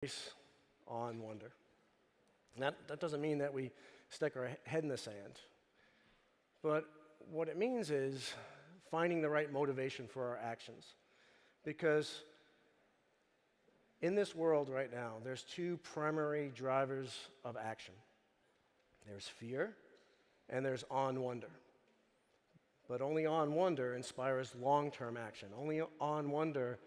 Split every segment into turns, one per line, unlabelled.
embrace awe and wonder. And that doesn't mean that we stick our head in the sand. But what it means is finding the right motivation for our actions. Because in this world right now, there's two primary drivers of action. There's fear, and there's awe and wonder. But only awe and wonder inspires long-term action. Only awe and wonder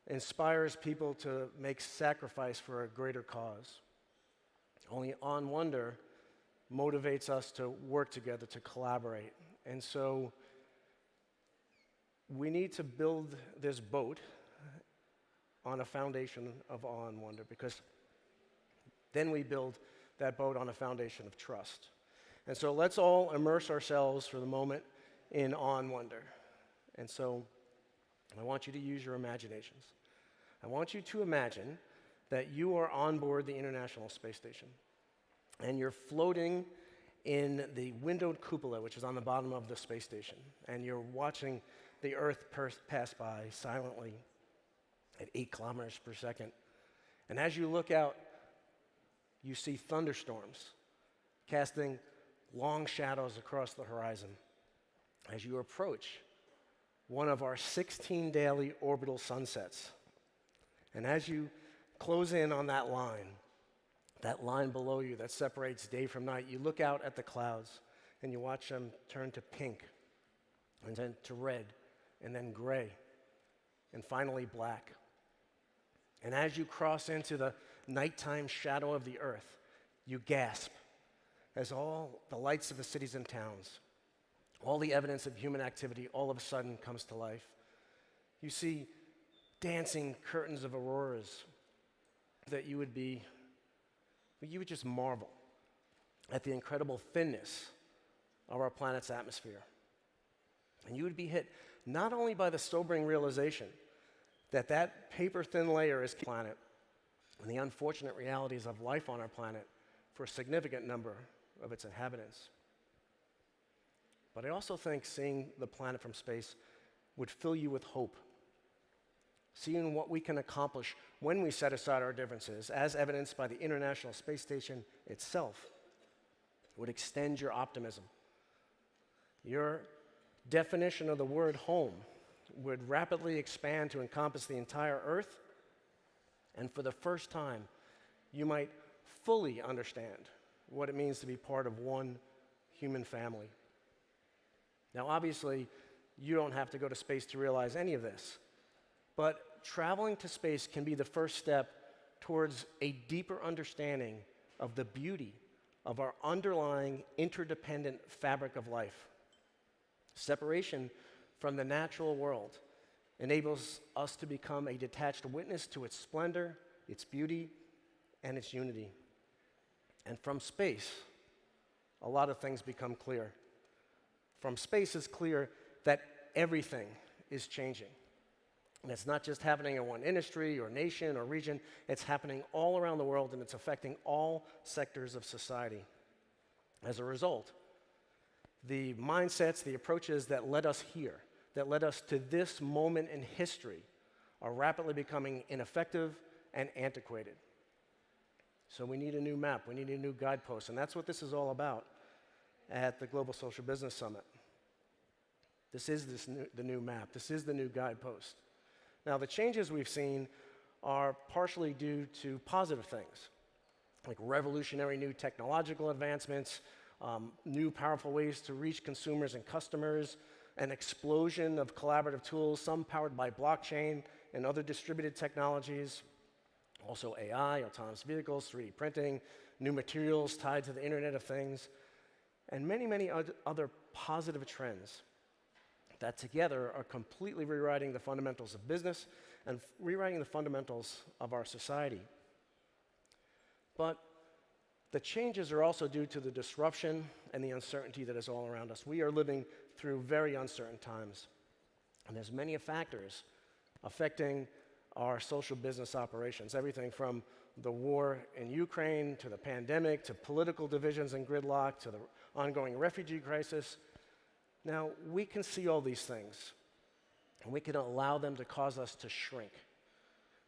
inspires people to make sacrifice for a greater cause. Only awe and wonder motivates us to work together, to collaborate. And so we need to build this boat on a foundation of awe and wonder, because then we build that boat on a foundation of trust. And so let's all immerse ourselves for the moment in awe and wonder. And so I want you to use your imaginations. I want you to imagine that you are on board the International Space Station, and you're floating in the windowed cupola, which is on the bottom of the space station, and you're watching the Earth pass by silently at 8 kilometers per second. And as you look out, you see thunderstorms casting long shadows across the horizon as you approach one of our 16 daily orbital sunsets. And as you close in on that line below you that separates day from night, you look out at the clouds and you watch them turn to pink, and then to red, and then gray, and finally black. And as you cross into the nighttime shadow of the Earth, you gasp as all the lights of the cities and towns, all the evidence of human activity all of a sudden comes to life. You see dancing curtains of auroras that you would just marvel at the incredible thinness of our planet's atmosphere. And you would be hit not only by the sobering realization that that paper-thin layer is the planet and the unfortunate realities of life on our planet for a significant number of its inhabitants, but I also think seeing the planet from space would fill you with hope. Seeing what we can accomplish when we set aside our differences, as evidenced by the International Space Station itself, would extend your optimism. Your definition of the word home would rapidly expand to encompass the entire Earth, and for the first time, you might fully understand what it means to be part of one human family. Now, obviously, you don't have to go to space to realize any of this, but traveling to space can be the first step towards a deeper understanding of the beauty of our underlying interdependent fabric of life. Separation from the natural world enables us to become a detached witness to its splendor, its beauty, and its unity. And from space, a lot of things become clear. From space, it's clear that everything is changing. And it's not just happening in one industry or nation or region, it's happening all around the world, and it's affecting all sectors of society. As a result, the mindsets, the approaches that led us here, that led us to this moment in history, are rapidly becoming ineffective and antiquated. So we need a new map, we need a new guidepost, and that's what this is all about at the Global Social Business Summit. This is the new map, this is the new guidepost. Now, the changes we've seen are partially due to positive things, like revolutionary new technological advancements, new powerful ways to reach consumers and customers, an explosion of collaborative tools, some powered by blockchain and other distributed technologies, also AI, autonomous vehicles, 3D printing, new materials tied to the Internet of Things, and many, many other positive trends that together are completely rewriting the fundamentals of business and rewriting the fundamentals of our society. But the changes are also due to the disruption and the uncertainty that is all around us. We are living through very uncertain times, and there's many factors affecting our social business operations, everything from the war in Ukraine to the pandemic to political divisions and gridlock to the ongoing refugee crisis. Now, we can see all these things, and we can allow them to cause us to shrink.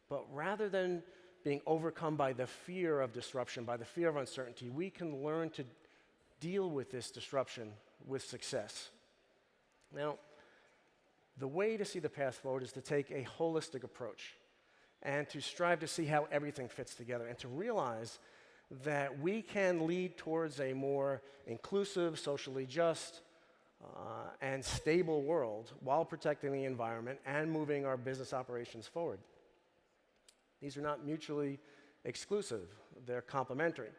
But rather than being overcome by the fear of disruption, by the fear of uncertainty, we can learn to deal with this disruption with success. Now, the way to see the path forward is to take a holistic approach and to strive to see how everything fits together and to realize that we can lead towards a more inclusive, socially just, and stable world while protecting the environment and moving our business operations forward. These are not mutually exclusive, they're complementary.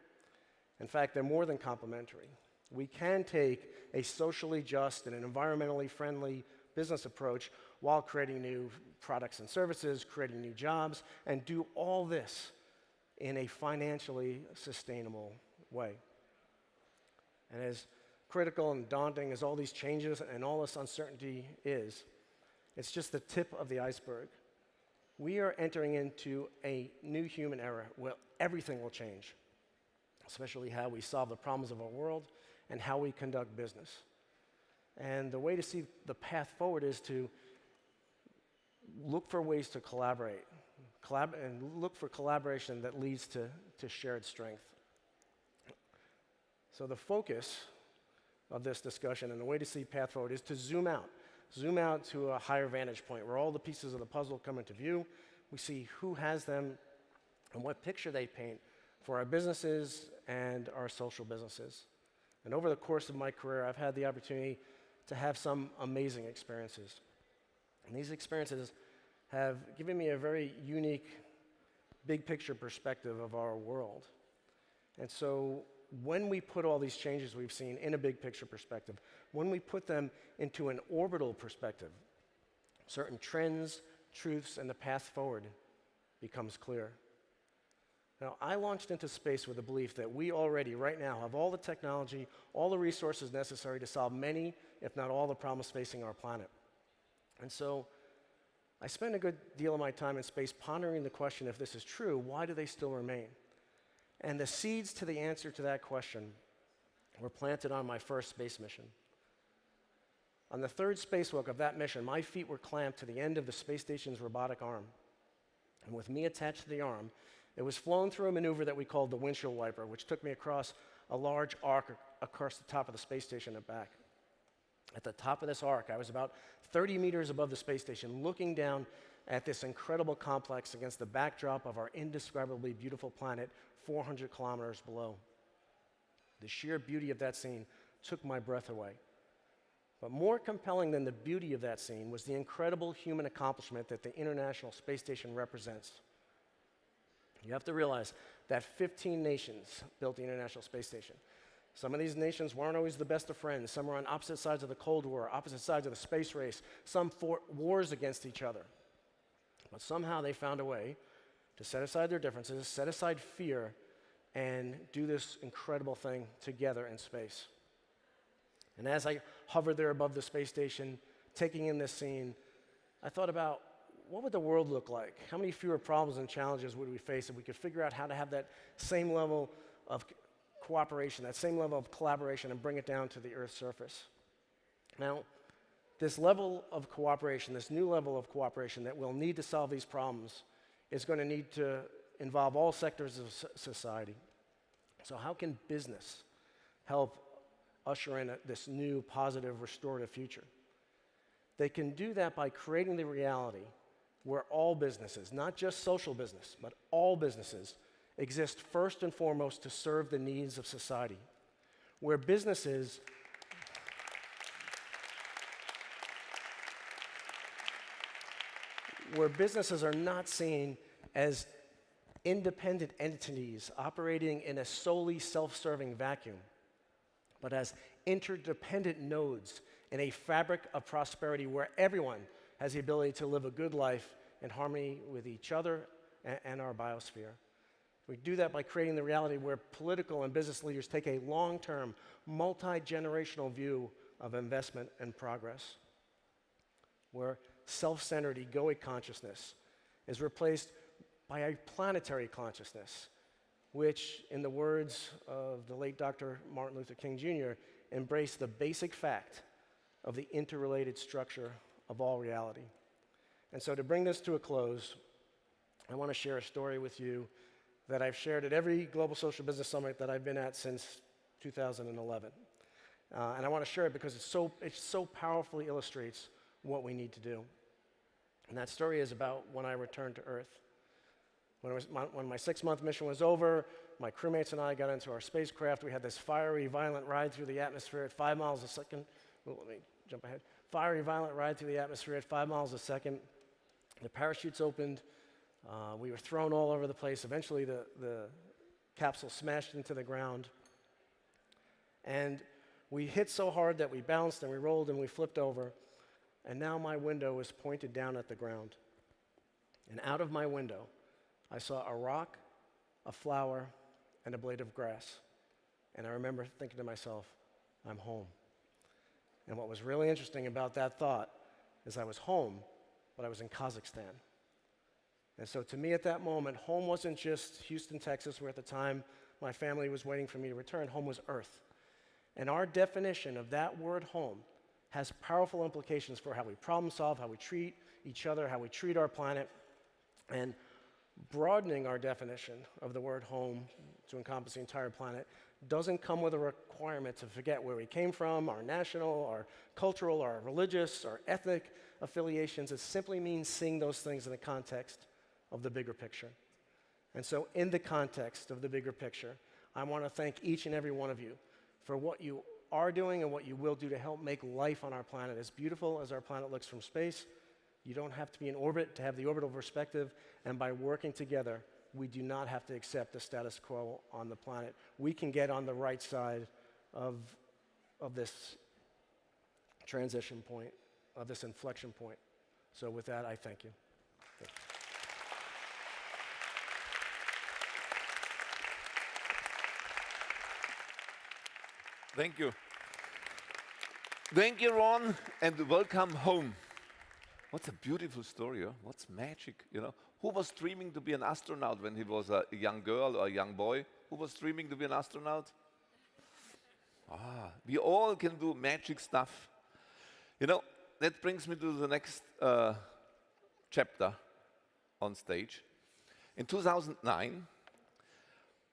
In fact, they're more than complementary. We can take a socially just and an environmentally friendly business approach while creating new products and services, creating new jobs, and do all this in a financially sustainable way. And as critical and daunting as all these changes and all this uncertainty is, it's just the tip of the iceberg. We are entering into a new human era where everything will change, especially how we solve the problems of our world and how we conduct business. And the way to see the path forward is to look for ways to collaborate, and look for collaboration that leads to shared strength. So the focus of this discussion and the way to see path forward is to zoom out to a higher vantage point where all the pieces of the puzzle come into view. We see who has them and what picture they paint for our businesses and our social businesses. And over the course of my career, I've had the opportunity to have some amazing experiences. And these experiences have given me a very unique, big picture perspective of our world. And so when we put all these changes we've seen in a big picture perspective, when we put them into an orbital perspective, certain trends, truths, and the path forward becomes clear. Now, I launched into space with the belief that we already, right now, have all the technology, all the resources necessary to solve many, if not all, the problems facing our planet. And so I spend a good deal of my time in space pondering the question, if this is true, why do they still remain? And the seeds to the answer to that question were planted on my first space mission. On the third spacewalk of that mission, my feet were clamped to the end of the space station's robotic arm. And with me attached to the arm, it was flown through a maneuver that we called the windshield wiper, which took me across a large arc across the top of the space station and back. At the top of this arc, I was about 30 meters above the space station, looking down at this incredible complex against the backdrop of our indescribably beautiful planet 400 kilometers below. The sheer beauty of that scene took my breath away. But more compelling than the beauty of that scene was the incredible human accomplishment that the International Space Station represents. You have to realize that 15 nations built the International Space Station. Some of these nations weren't always the best of friends. Some were on opposite sides of the Cold War, opposite sides of the space race. Some fought wars against each other. But somehow they found a way to set aside their differences, set aside fear, and do this incredible thing together in space. And as I hovered there above the space station, taking in this scene, I thought about, what would the world look like? How many fewer problems and challenges would we face if we could figure out how to have that same level of cooperation, that same level of collaboration, and bring it down to the Earth's surface? Now, this level of cooperation, this new level of cooperation that we'll need to solve these problems is going to need to involve all sectors of society. So how can business help usher in this new, positive, restorative future? They can do that by creating the reality where all businesses, not just social business, but all businesses, exist first and foremost to serve the needs of society. Where businesses are not seen as independent entities operating in a solely self-serving vacuum, but as interdependent nodes in a fabric of prosperity where everyone has the ability to live a good life in harmony with each other and our biosphere. We do that by creating the reality where political and business leaders take a long-term, multi-generational view of investment and progress, where self-centered egoic consciousness is replaced by a planetary consciousness, which, in the words of the late Dr. Martin Luther King Jr., embraced the basic fact of the interrelated structure of all reality. And so to bring this to a close, I want to share a story with you that I've shared at every Global Social Business Summit that I've been at since 2011. And I want to share it because it so powerfully illustrates what we need to do. And that story is about when I returned to Earth. When my 6-month mission was over, my crewmates and I got into our spacecraft. We had this fiery, violent ride through the atmosphere at 5 miles a second. Oh, let me jump ahead. Fiery, violent ride through the atmosphere at 5 miles a second. The parachutes opened. We were thrown all over the place. Eventually, the capsule smashed into the ground. And we hit so hard that we bounced and we rolled and we flipped over. And now my window was pointed down at the ground. And out of my window, I saw a rock, a flower, and a blade of grass. And I remember thinking to myself, I'm home. And what was really interesting about that thought is I was home, but I was in Kazakhstan. And so to me at that moment, home wasn't just Houston, Texas, where at the time my family was waiting for me to return. Home was Earth. And our definition of that word home has powerful implications for how we problem solve, how we treat each other, how we treat our planet. And broadening our definition of the word home to encompass the entire planet doesn't come with a requirement to forget where we came from, our national, our cultural, our religious, our ethnic affiliations. It simply means seeing those things in the context of the bigger picture. And so in the context of the bigger picture, I want to thank each and every one of you for what you are doing and what you will do to help make life on our planet as beautiful as our planet looks from space. You don't have to be in orbit to have the orbital perspective, and by working together, we do not have to accept the status quo on the planet. We can get on the right side of this transition point, of this inflection point. So with that, I thank you.
Thank you. Thank you, Ron, and welcome home. What a beautiful story, huh? What's magic, you know? Who was dreaming to be an astronaut when he was a young girl or a young boy? Who was dreaming to be an astronaut? We all can do magic stuff. You know, that brings me to the next chapter on stage. In 2009,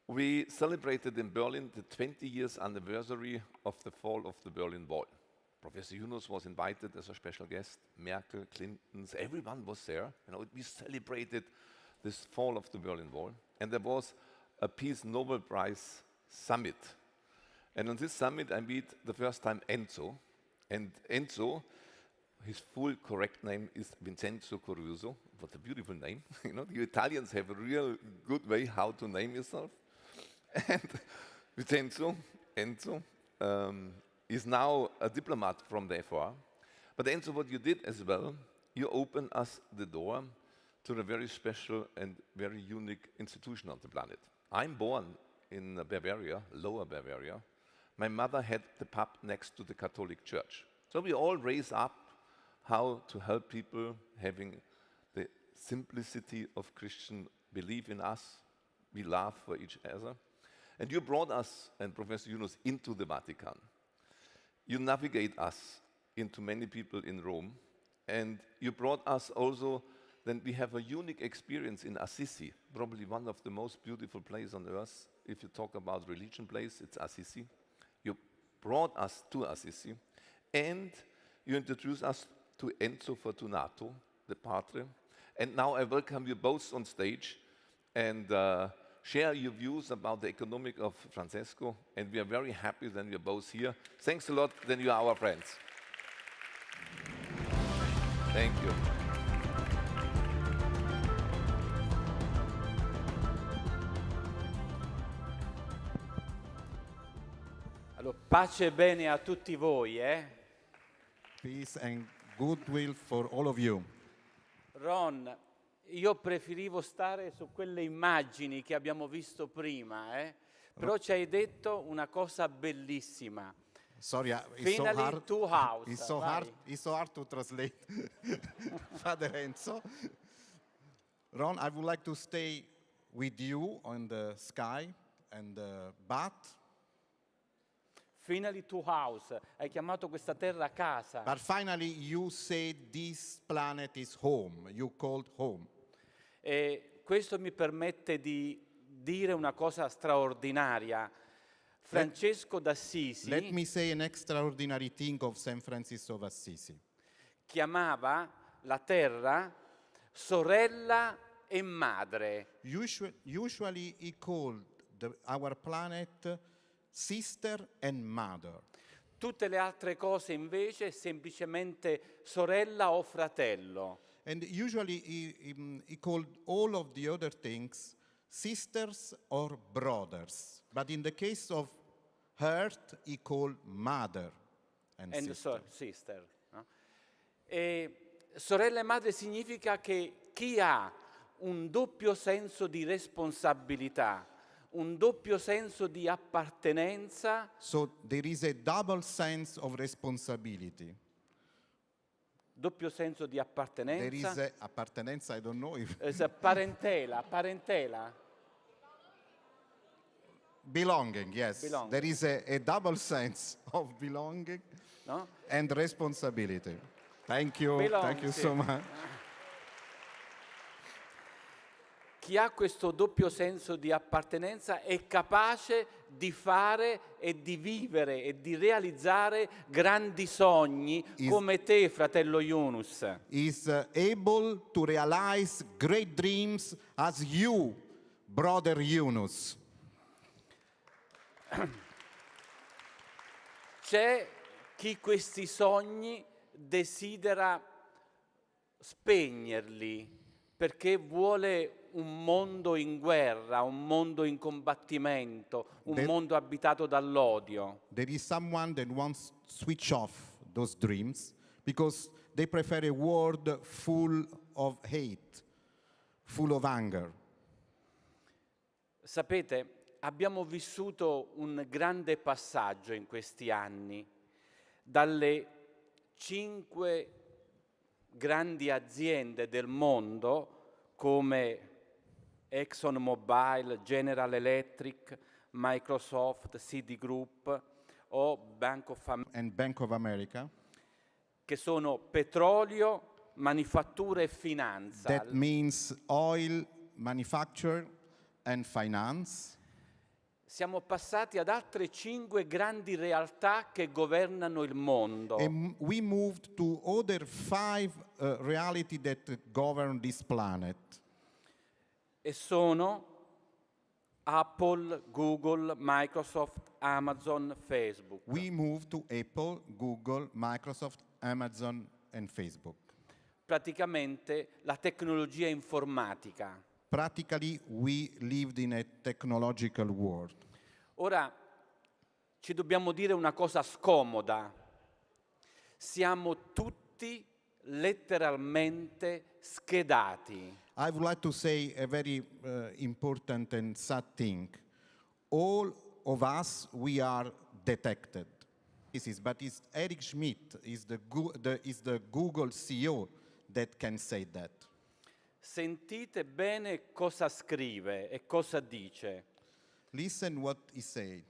we celebrated in Berlin the 20 years anniversary of the fall of the Berlin Wall. Professor Yunus was invited as a special guest. Merkel, Clintons, everyone was there. You know, we celebrated this fall of the Berlin Wall. And there was a Peace Nobel Prize summit. And on this summit, I meet the first time Enzo. And Enzo, his full correct name is Vincenzo Caruso. What a beautiful name. You know, you Italians have a real good way how to name yourself. And Vincenzo, Enzo, is now a diplomat from the FR. But Enzo, what you did as well, you opened us the door to a very special and very unique institution on the planet. I'm born in Bavaria, Lower Bavaria. My mother had the pub next to the Catholic Church. So we all raised up how to help people having the simplicity of Christian belief in us. We love for each other. And you brought us and Professor Yunus into the Vatican. You navigate us into many people in Rome, and you brought us also, then we have a unique experience in Assisi, probably one of the most beautiful places on earth. If you talk about religion place, it's Assisi. You brought us to Assisi, and you introduced us to Enzo Fortunato, the Padre. And now I welcome you both on stage, and share your views about the economic of Francesco, and we are very happy that you're both here. Thanks a lot, then you are our friends. Thank you.
Allora, pace e bene a tutti voi,
Peace and goodwill for all of you.
Ron, io preferivo stare su quelle immagini che abbiamo visto prima, però ci hai detto una cosa bellissima.
Sorry, it's
Finally
so hard.
to house.
It's so hard to translate, Father Enzo. Ron, I would like to stay with you on the sky, but
Finally to house. Hai chiamato questa terra casa.
finally you said this planet is home. You called home.
questo mi permette di dire una cosa straordinaria. Francesco d'Assisi
Let me say an extraordinary thing of St. Francis of Assisi.
chiamava la terra sorella e madre.
Usually he called our planet sister and mother.
Tutte le altre cose invece semplicemente sorella o fratello.
And usually he called all of the other things sisters or brothers. But in the case of Earth, he called mother and sister.
Sister. No? E sorella e madre significa che chi ha un doppio senso di responsabilità, un doppio senso di appartenenza,
So there is a double sense of responsibility.
doppio senso di
There
appartenenza,
is a appartenenza, I don't know if
parentela.
belonging, yes.
Belonging.
There is a double sense of belonging
No?
and responsibility. Thank you. Thank you
Sì.
so much.
Chi ha questo doppio senso di appartenenza è capace di fare e di vivere e di realizzare grandi sogni come te, fratello Yunus.
Is able to realize great dreams as you, brother Yunus.
C'è chi questi sogni desidera spegnerli perché vuole un mondo in guerra, un mondo in combattimento, un mondo abitato dall'odio.
There is someone that wants to switch off those dreams because they prefer a world full of hate, full of anger.
Sapete, abbiamo vissuto un grande passaggio in questi anni, dalle 5 grandi aziende del mondo come ExxonMobil, General Electric, Microsoft, Citigroup o Bank of America,
And Bank of America,
che sono petrolio, manifattura e finanza.
that means oil, manufacture, and finance.
Siamo passati ad altre 5 grandi realtà che governano il mondo.
And we moved to other 5 reality that govern this planet.
E sono Apple, Google, Microsoft, Amazon, Facebook.
We moved to Apple, Google, Microsoft, Amazon, and Facebook.
Praticamente la tecnologia informatica.
Practically, we lived in a technological world.
Ora ci dobbiamo dire una cosa scomoda. Siamo tutti letteralmente schedati.
I would like to say a very important and sad thing. All of us, we are detected. But it's Eric Schmidt, is the Google CEO that can say that.
Sentite bene cosa scrive e cosa dice.
Listen what he said.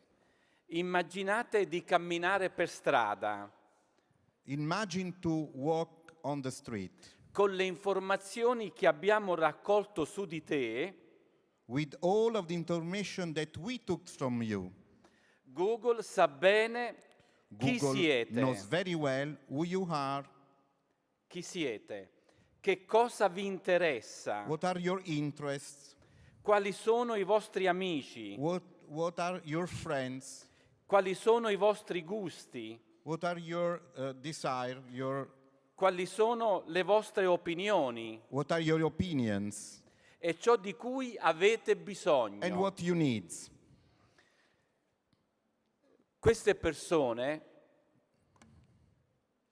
Immaginate di camminare per strada
Imagine to walk on the street
con le informazioni che abbiamo raccolto su di te.
with all of the information that we took from you.
Google sa bene chi
Google
siete.
knows very well who you are,
Chi siete? Che cosa vi interessa?
what are your interests,
Quali sono i vostri amici?
what are your friends,
Quali sono i vostri gusti?
what are your desire,
Quali sono le vostre opinioni?
what are your opinions,
E ciò di cui avete
and
bisogno.
what you need.
Queste persone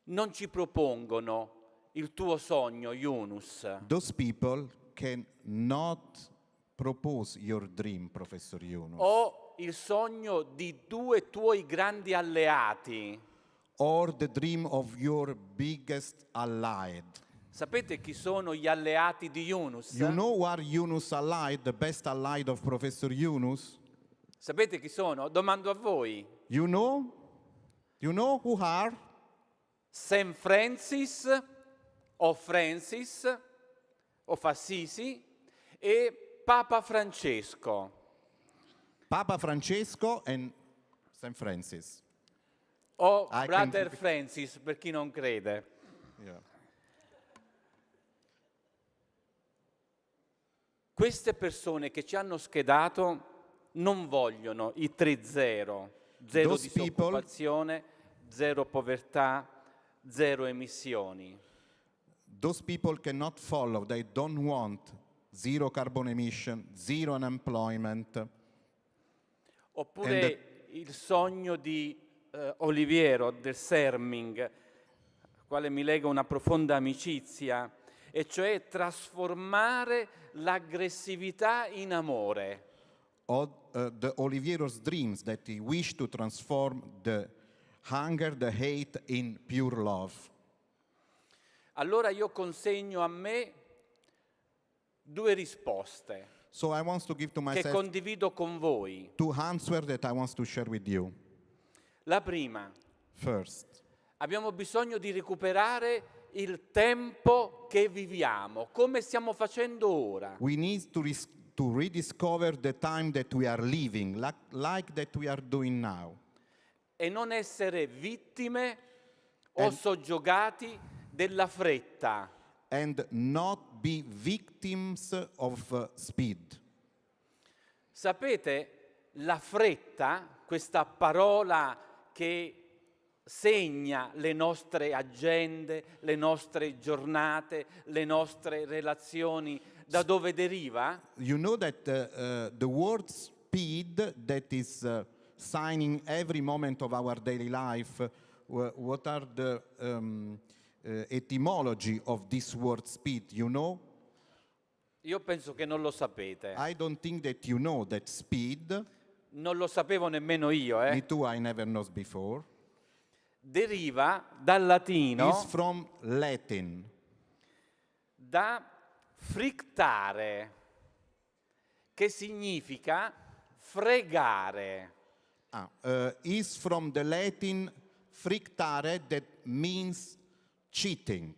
non ci propongono il tuo sogno, Yunus.
Those people cannot propose your dream, Professor Yunus,
O il sogno di 2 tuoi grandi alleati.
or the dream of your biggest allied.
Sapete chi sono gli alleati di Yunus?
You know who are Yunus allied, the best allied of Professor Yunus?
Sapete chi sono? Domando a voi.
You know? You know who are?
St. Francis o Francis o Assisi e Papa Francesco.
Papa Francesco and St. Francis.
O
I
Brother
can-
Francis, per chi non crede.
Yeah.
Queste persone che ci hanno schedato non vogliono i 3-0, zero
Those
disoccupazione, zero povertà, zero emissioni.
Those people cannot follow. They don't want zero carbon emission, zero unemployment.
Oppure il sogno di Oliviero del Serming, al quale mi lega una profonda amicizia, e cioè trasformare l'aggressività in amore.
Or the Oliviero's dreams that he wished to transform the hunger, the hate in pure love.
Allora io consegno a me due risposte
So I want to give to
che
myself
condivido con voi.
two answers that I want to share with you.
La prima,
First,
abbiamo bisogno di recuperare il tempo che viviamo, come stiamo facendo ora.
we need to rediscover the time that we are living, like that we are doing now.
E non essere vittime o soggiogati della fretta.
And not be victims of speed.
Sapete, la fretta, questa parola che segna le nostre agende, le nostre giornate, le nostre relazioni, da dove deriva?
You know that the word speed that is signing every moment of our daily life, what are the etymology of this word speed, you know?
Io penso che non lo sapete.
I don't think that you know that speed,
Non lo sapevo nemmeno io,
me too, I never knows before,
Deriva dal latino
is from Latin.
da frictare, che significa fregare.
Is from the Latin frictare, that means cheating.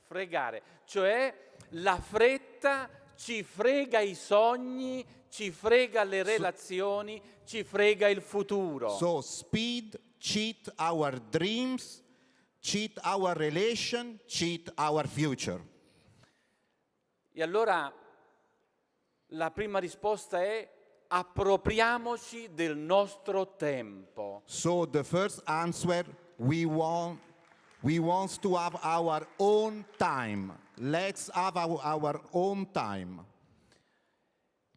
Fregare, cioè la fretta ci frega i sogni, ci frega le relazioni, ci frega il futuro.
So speed cheat our dreams, cheat our relation, cheat our future.
E allora la prima risposta è appropriamoci del nostro tempo.
So the first answer, we want to have our own time. Let's have our own time.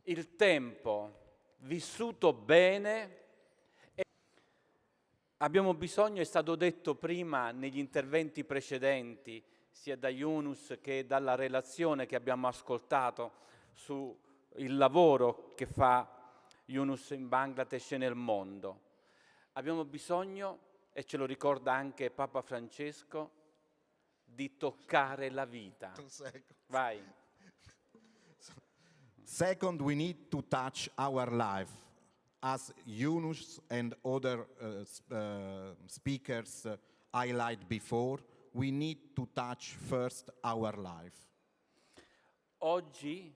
Il tempo vissuto bene. Abbiamo bisogno, è stato detto prima negli interventi precedenti, sia da Yunus che dalla relazione che abbiamo ascoltato sul lavoro che fa Yunus in Bangladesh e nel mondo. Abbiamo bisogno, e ce lo ricorda anche Papa Francesco, di toccare la vita. Vai.
Second, we need to touch our life. As Yunus and other speakers highlight before, we need to touch first our life.
Oggi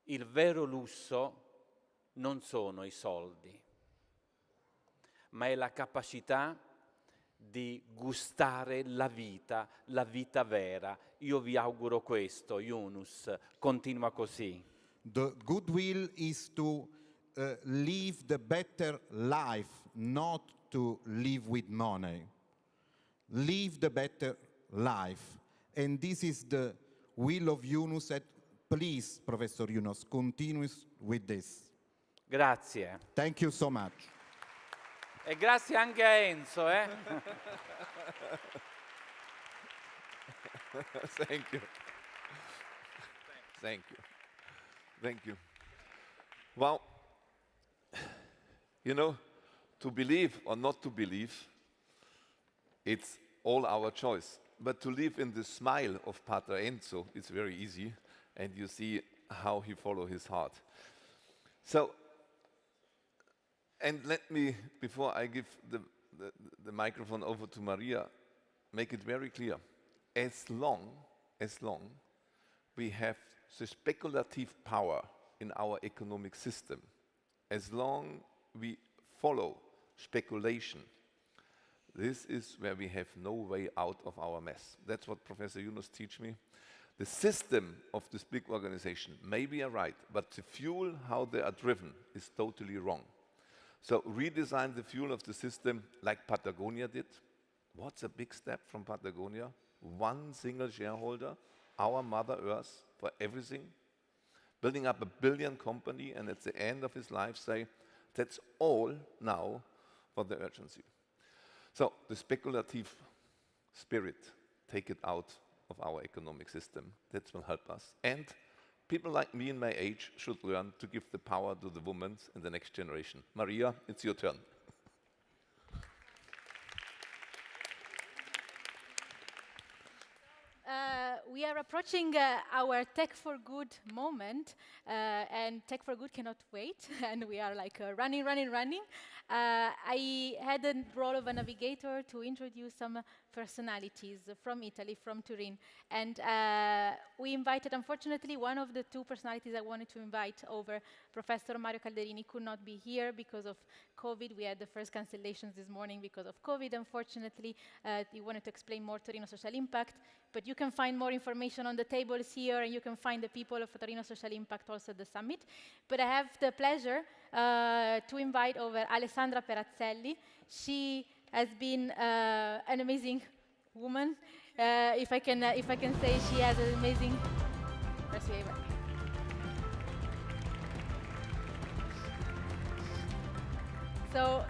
il vero lusso non sono i soldi, ma è la capacità di gustare la vita vera. Io vi auguro questo, Yunus, continua così.
The goodwill is to live the better life, not to live with money. Live the better life. And this is the will of Yunus. And please, Professor Yunus, continue with this.
Grazie.
Thank you so much.
E grazie anche a Enzo,
Thank you. Thank you. Thank you. Well, you know, to believe or not to believe, it's all our choice. But to live in the smile of Pater Enzo, it's very easy, and you see how he follows his heart. So, and let me, before I give the microphone over to Maria, make it very clear. As long we have the speculative power in our economic system, as long we follow speculation, this is where we have no way out of our mess. That's what Professor Yunus teach me. The system of this big organization may be right, but the fuel, how they are driven, is totally wrong. So redesign the fuel of the system like Patagonia did. What's a big step from Patagonia? One single shareholder, our Mother Earth for everything, building up a billion company, and at the end of his life say, that's all now for the urgency. So the speculative spirit, take it out of our economic system. That will help us. And people like me in my age should learn to give the power to the women in the next generation. Maria, it's your turn.
We are approaching our Tech4Good moment, and Tech4Good cannot wait, and we are like running. I had the role of a navigator to introduce some personalities from Italy, from Turin, and we invited, unfortunately, one of the two personalities I wanted to invite over, Professor Mario Calderini, could not be here because of COVID. We had the first cancellations this morning because of COVID, unfortunately. He wanted to explain more Torino social impact, but you can find more information on the tables here, and you can find the people of Torino Social Impact also at the summit. But I have the pleasure to invite over Alessandra Perazzelli. She has been an amazing woman. If I can say, she has an amazing. So,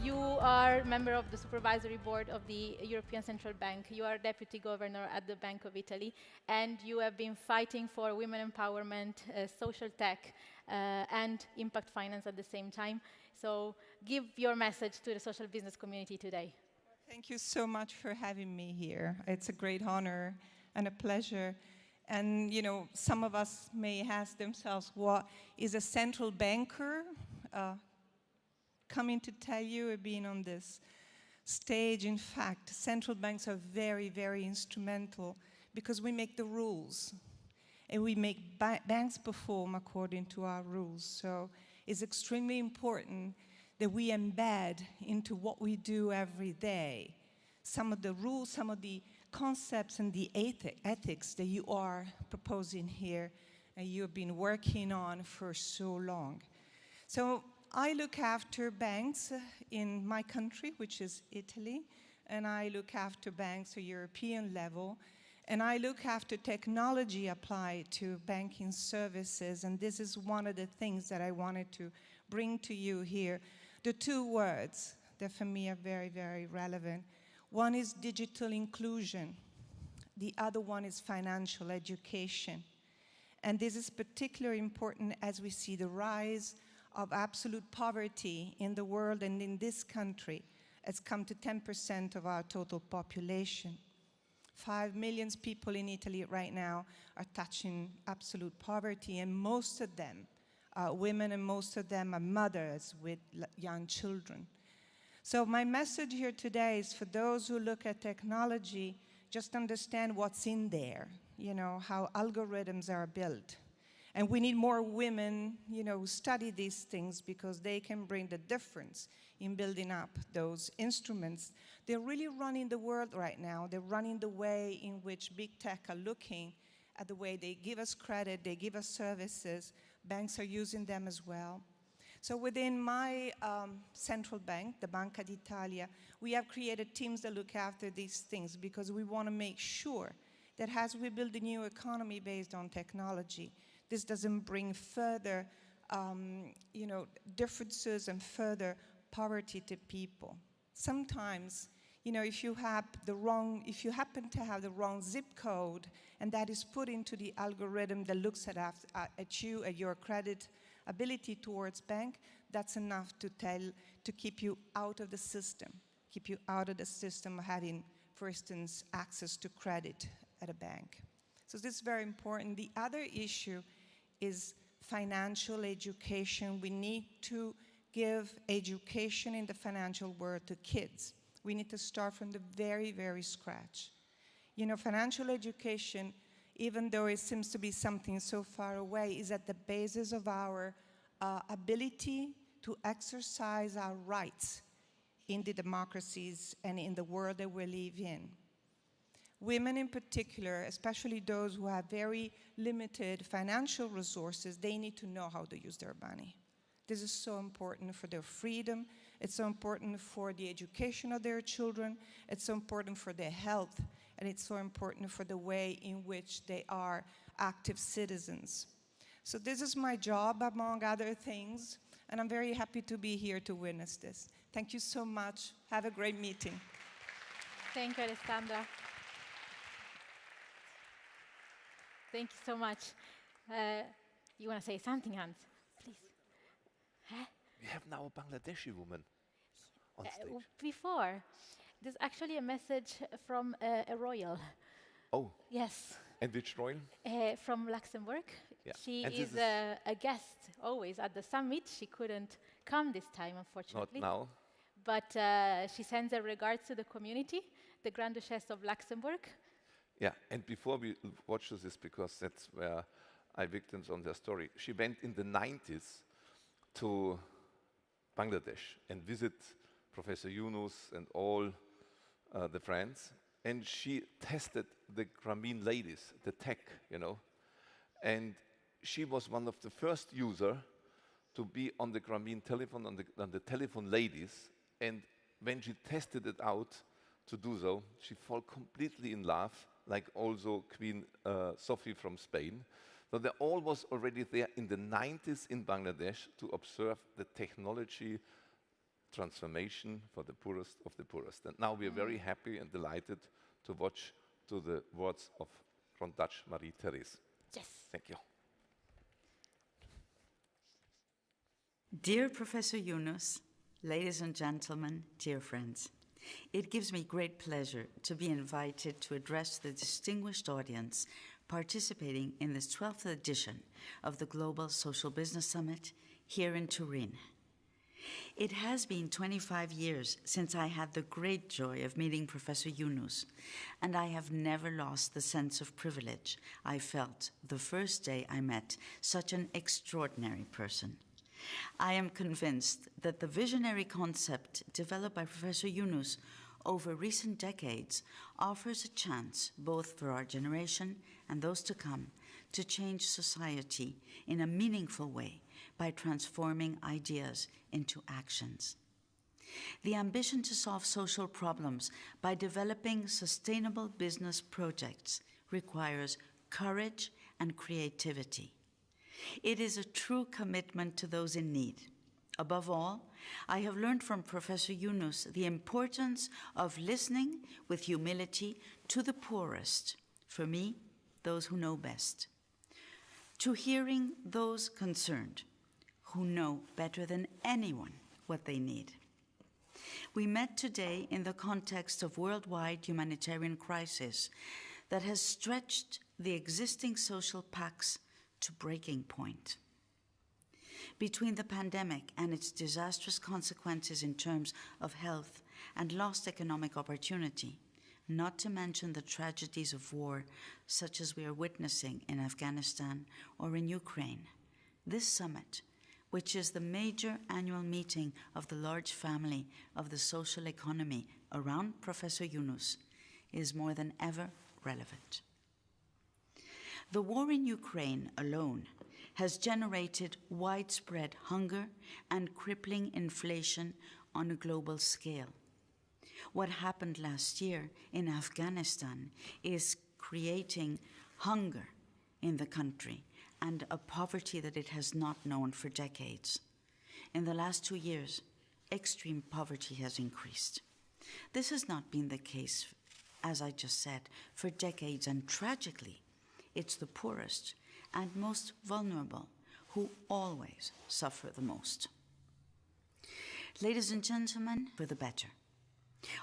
you are a member of the supervisory board of the European Central Bank. You are deputy governor at the Bank of Italy, and you have been fighting for women empowerment, social tech, and impact finance at the same time. So give your message to the social business community today.
Thank you so much for having me here. It's a great honor and a pleasure. And, you know, some of us may ask themselves, what is a central banker? Coming to tell you, being on this stage, in fact, central banks are very, very instrumental because we make the rules and we make banks perform according to our rules. So it's extremely important that we embed into what we do every day some of the rules, some of the concepts and the ethics that you are proposing here and you have been working on for so long. So I look after banks in my country, which is Italy, and I look after banks at European level, and I look after technology applied to banking services, and this is one of the things that I wanted to bring to you here. The two words that for me are very, very relevant. One is digital inclusion. The other one is financial education. And this is particularly important as we see the rise of absolute poverty in the world and in this country. It's come to 10% of our total population. 5 million people in Italy right now are touching absolute poverty, and most of them are women, and most of them are mothers with young children. So my message here today is for those who look at technology, just understand what's in there, you know, how algorithms are built. And we need more women, you know, who study these things because they can bring the difference in building up those instruments. They're really running the world right now. They're running the way in which big tech are looking at the way they give us credit, they give us services. Banks are using them as well. So within my central bank, the Banca d'Italia, we have created teams that look after these things because we want to make sure that as we build a new economy based on technology, this doesn't bring further, you know, differences and further poverty to people. Sometimes, you know, if you happen to have the wrong zip code, and that is put into the algorithm that looks at you, at your credit ability towards bank, that's enough to keep you out of the system, having, for instance, access to credit at a bank. So this is very important. The other issue is financial education. We need to give education in the financial world to kids. We need to start from the very, very scratch. You know, financial education even though it seems to be something so far away, is at the basis of our ability to exercise our rights in the democracies and in the world that we live in. Women in particular, especially those who have very limited financial resources, they need to know how to use their money. This is so important for their freedom. It's so important for the education of their children. It's so important for their health. And it's so important for the way in which they are active citizens. So this is my job, among other things. And I'm very happy to be here to witness this. Thank you so much. Have a great meeting.
Thank you, Alessandra. Thank you so much. You want to say something, Hans? Please. Huh?
We have now a Bangladeshi woman on stage.
Before, there's actually a message from a royal.
Oh,
Yes,
and which royal?
from Luxembourg.
Yeah.
She
And this
is a guest always at the summit. She couldn't come this time,
Not
unfortunately.
now.
But she sends her regards to the community, the Grand Duchess of Luxembourg.
Yeah, and before we watch this, because that's where I victims on their story, she went in the 90s to Bangladesh and visit Professor Yunus and all the friends, and she tested the Grameen ladies, the tech, you know, and she was one of the first user to be on the Grameen telephone, on the telephone ladies, and when she tested it out to do so, she fell completely in love, like also Queen Sophie from Spain. So they all was already there in the 90s in Bangladesh to observe the technology transformation for the poorest of the poorest. And now we are very happy and delighted to watch to the words of Grand Duchess Marie-Therese.
Yes.
Thank you.
Dear Professor Yunus, ladies and gentlemen, dear friends, it gives me great pleasure to be invited to address the distinguished audience participating in this 12th edition of the Global Social Business Summit here in Turin. It has been 25 years since I had the great joy of meeting Professor Yunus, and I have never lost the sense of privilege I felt the first day I met such an extraordinary person. I am convinced that the visionary concept developed by Professor Yunus over recent decades offers a chance both for our generation and those to come to change society in a meaningful way by transforming ideas into actions. The ambition to solve social problems by developing sustainable business projects requires courage and creativity. It is a true commitment to those in need. Above all, I have learned from Professor Yunus the importance of listening with humility to the poorest, for me, those who know best, to hearing those concerned, who know better than anyone what they need. We met today in the context of worldwide humanitarian crisis that has stretched the existing social pacts to breaking point. Between the pandemic and its disastrous consequences in terms of health and lost economic opportunity, not to mention the tragedies of war such as we are witnessing in Afghanistan or in Ukraine, this summit, which is the major annual meeting of the large family of the social economy around Professor Yunus, is more than ever relevant. The war in Ukraine alone has generated widespread hunger and crippling inflation on a global scale. What happened last year in Afghanistan is creating hunger in the country and a poverty that it has not known for decades. In the last 2 years, extreme poverty has increased. This has not been the case, as I just said, for decades, and tragically, it's the poorest and most vulnerable who always suffer the most. Ladies and gentlemen, for the better.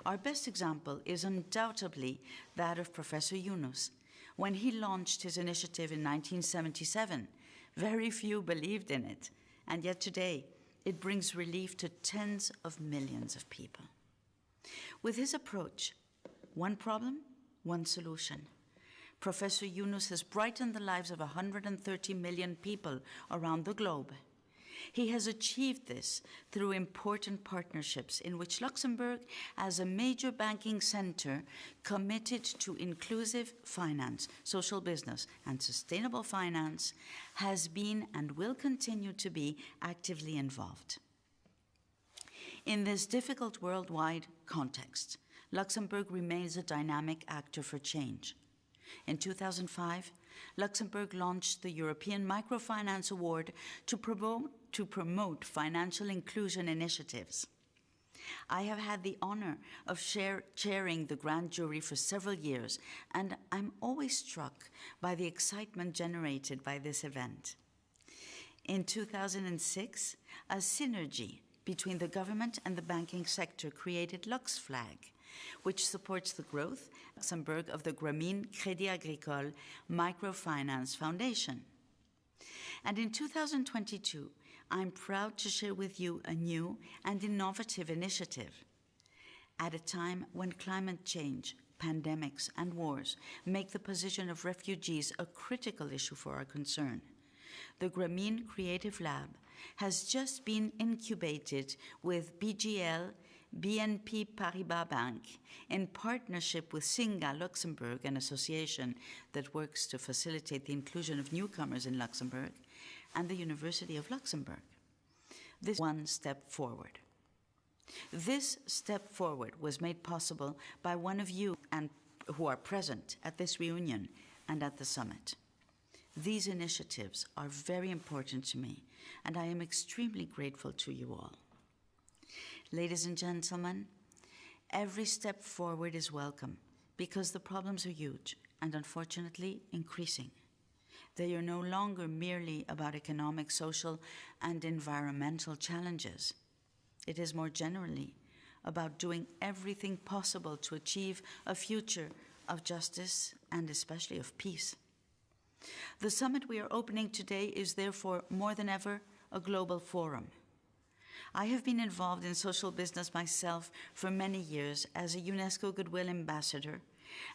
Our best example is undoubtedly that of Professor Yunus. When he launched his initiative in 1977, very few believed in it, and yet today it brings relief to tens of millions of people. With his approach, one problem, one solution, Professor Yunus has brightened the lives of 130 million people around the globe. He has achieved this through important partnerships in which Luxembourg, as a major banking center committed to inclusive finance, social business, and sustainable finance, has been and will continue to be actively involved. In this difficult worldwide context, Luxembourg remains a dynamic actor for change. In 2005, Luxembourg launched the European Microfinance Award to promote financial inclusion initiatives. I have had the honor of chairing the grand jury for several years, and I'm always struck by the excitement generated by this event. In 2006, a synergy between the government and the banking sector created LuxFlag, which supports the growth in Luxembourg of the Grameen Crédit Agricole Microfinance Foundation. And in 2022, I'm proud to share with you a new and innovative initiative. At a time when climate change, pandemics, and wars make the position of refugees a critical issue for our concern, the Grameen Creative Lab has just been incubated with BGL, BNP Paribas Bank, in partnership with Singa Luxembourg, an association that works to facilitate the inclusion of newcomers in Luxembourg, and the University of Luxembourg. This is one step forward. This step forward was made possible by one of you and who are present at this reunion and at the summit. These initiatives are very important to me, and I am extremely grateful to you all. Ladies and gentlemen, every step forward is welcome because the problems are huge and unfortunately increasing. They are no longer merely about economic, social, and environmental challenges. It is more generally about doing everything possible to achieve a future of justice and especially of peace. The summit we are opening today is therefore more than ever a global forum. I have been involved in social business myself for many years as a UNESCO Goodwill Ambassador,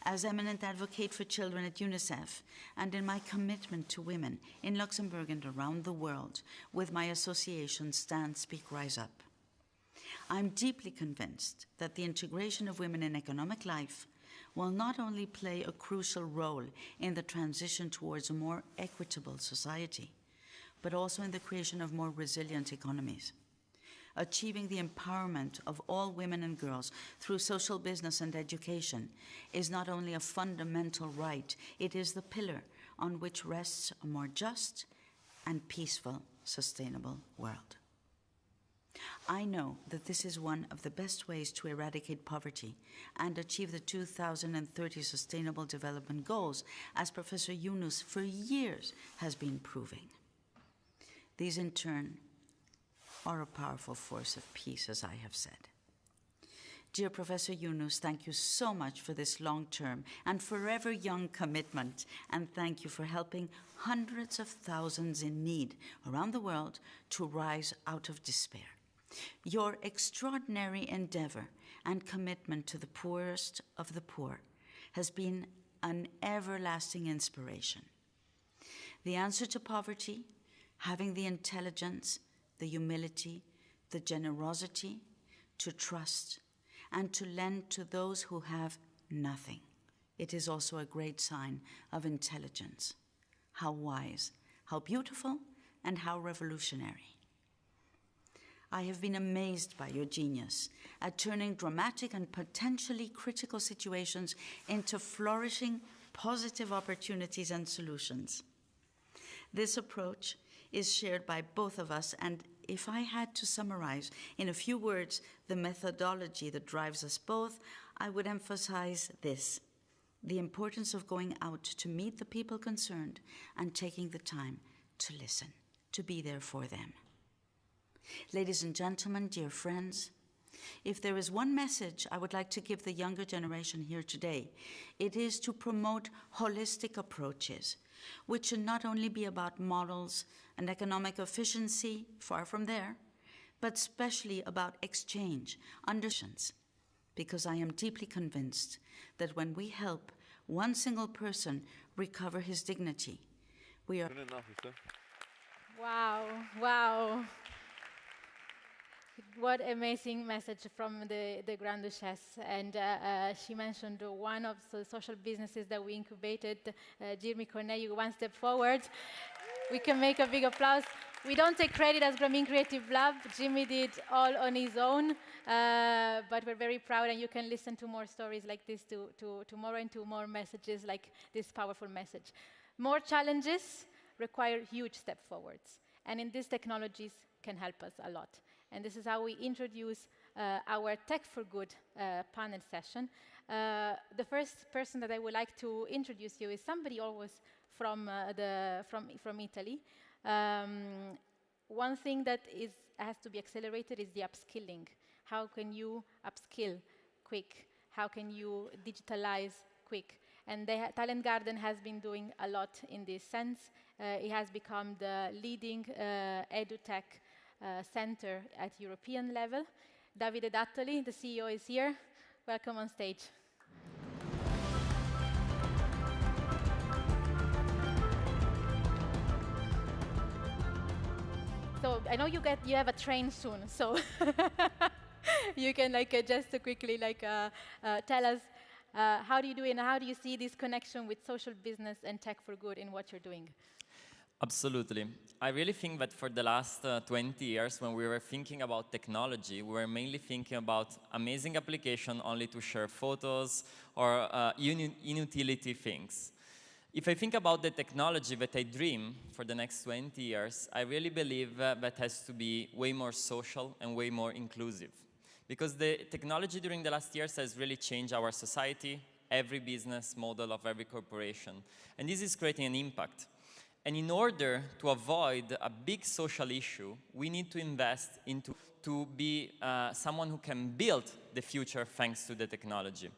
as eminent advocate for children at UNICEF, and in my commitment to women in Luxembourg and around the world with my association Stand, Speak, Rise Up. I'm deeply convinced that the integration of women in economic life will not only play a crucial role in the transition towards a more equitable society, but also in the creation of more resilient economies. Achieving the empowerment of all women and girls through social business and education is not only a fundamental right, it is the pillar on which rests a more just and peaceful, sustainable world. I know that this is one of the best ways to eradicate poverty and achieve the 2030 Sustainable Development Goals, as Professor Yunus for years has been proving. These, in turn, are a powerful force of peace, as I have said. Dear Professor Yunus, thank you so much for this long-term and forever young commitment, and thank you for helping hundreds of thousands in need around the world to rise out of despair. Your extraordinary endeavor and commitment to the poorest of the poor has been an everlasting inspiration. The answer to poverty, having the intelligence, the humility, the generosity to trust and to lend to those who have nothing. It is also a great sign of intelligence. How wise, how beautiful, and how revolutionary. I have been amazed by your genius at turning dramatic and potentially critical situations into flourishing, positive opportunities and solutions. This approach is shared by both of us, and if I had to summarize in a few words the methodology that drives us both, I would emphasize this: the importance of going out to meet the people concerned and taking the time to listen, to be there for them. Ladies and gentlemen, dear friends, if there is one message I would like to give the younger generation here today, it is to promote holistic approaches, which should not only be about models and economic efficiency, far from there, but especially about exchange, understanding, because I am deeply convinced that when we help one single person recover his dignity. We are
Good enough, is that?
Wow, wow. What amazing message from the Grand Duchess. And she mentioned one of the social businesses that we incubated, Jeremy Corneille, One Step Forward. We can make a big applause. We don't take credit as Grameen Creative Lab. Jimmy did all on his own, but we're very proud, and you can listen to more stories like this tomorrow and to more messages like this powerful message. More challenges require huge step forwards, and in these technologies can help us a lot. And this is how we introduce our Tech4Good panel session. The first person that I would like to introduce you is somebody always from Italy. One thing that has to be accelerated is the upskilling. How can you upskill quick? How can you digitalize quick? And Talent Garden has been doing a lot in this sense. It has become the leading edutech center at European level. Davide Dattoli, the CEO, is here. Welcome on stage. So I know you have a train soon, so you can just quickly tell us how do you do it and how do you see this connection with social business and Tech4Good in what you're doing?
Absolutely. I really think that for the last 20 years, when we were thinking about technology, we were mainly thinking about amazing application only to share photos or inutility things. If I think about the technology that I dream for the next 20 years, I really believe that has to be way more social and way more inclusive. Because the technology during the last years has really changed our society, every business model of every corporation. And this is creating an impact. And in order to avoid a big social issue, we need to invest into to be someone who can build the future thanks to the technology.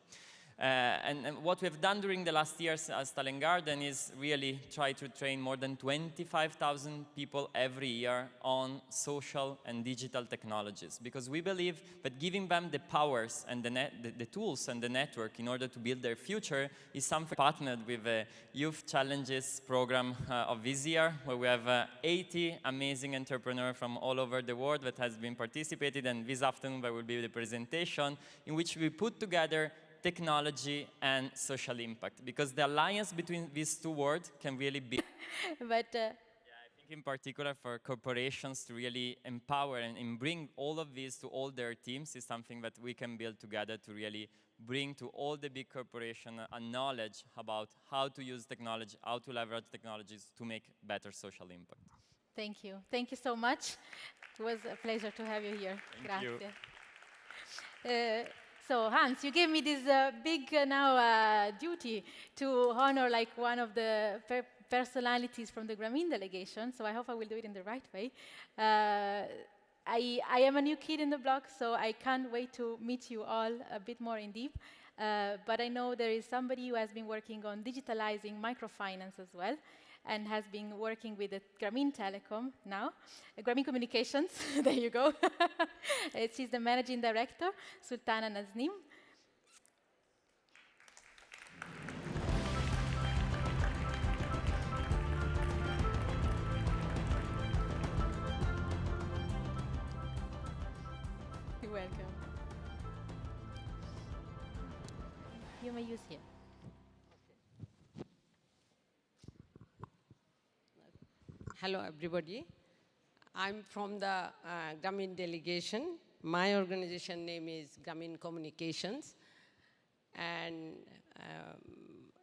And what we have done during the last years as Talent Garden is really try to train more than 25,000 people every year on social and digital technologies, because we believe that giving them the powers and the tools and the network in order to build their future is something partnered with the Youth Challenges program of this year, where we have 80 amazing entrepreneurs from all over the world that has been participated, and this afternoon there will be the presentation in which we put together technology and social impact, because the alliance between these two words can really be.
But
I think in particular for corporations to really empower and bring all of these to all their teams is something that we can build together to really bring to all the big corporations a knowledge about how to use technology, how to leverage technologies to make better social impact.
thank you. Thank you so much. It was a pleasure to have you here.
Thank you.
So Hans, you gave me this big duty to honor one of the personalities from the Grameen delegation, so I hope I will do it in the right way. I am a new kid in the block, so I can't wait to meet you all a bit more in deep. But I know there is somebody who has been working on digitalizing microfinance as well, and has been working with the Grameen Telecom now, Grameen Communications, there you go. She's the managing director, Sultana Naznim. You're welcome. You may use here.
Hello, everybody. I'm from the Grameen delegation. My organization name is Grameen Communications. And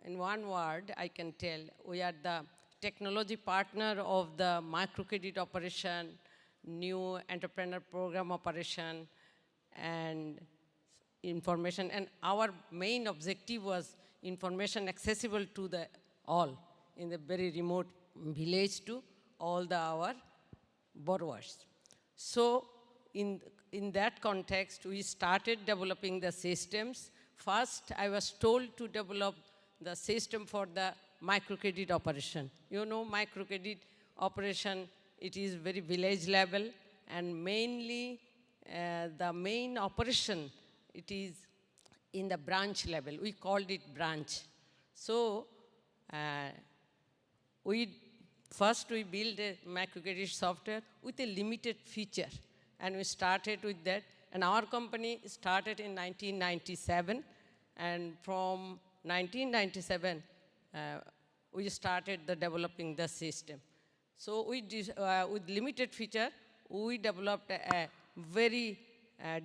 in one word, I can tell we are the technology partner of the microcredit operation, new entrepreneur program operation, and information. And our main objective was information accessible to the all in the very remote village to all our borrowers. So in that context, we started developing the systems. First, I was told to develop the system for the microcredit operation. You know, microcredit operation, it is very village level, and mainly the main operation, it is in the branch level. We called it branch. So first we built a microcredit software with a limited feature, and we started with that. And our company started in 1997, and from 1997, we started developing the system. So with limited feature, we developed a very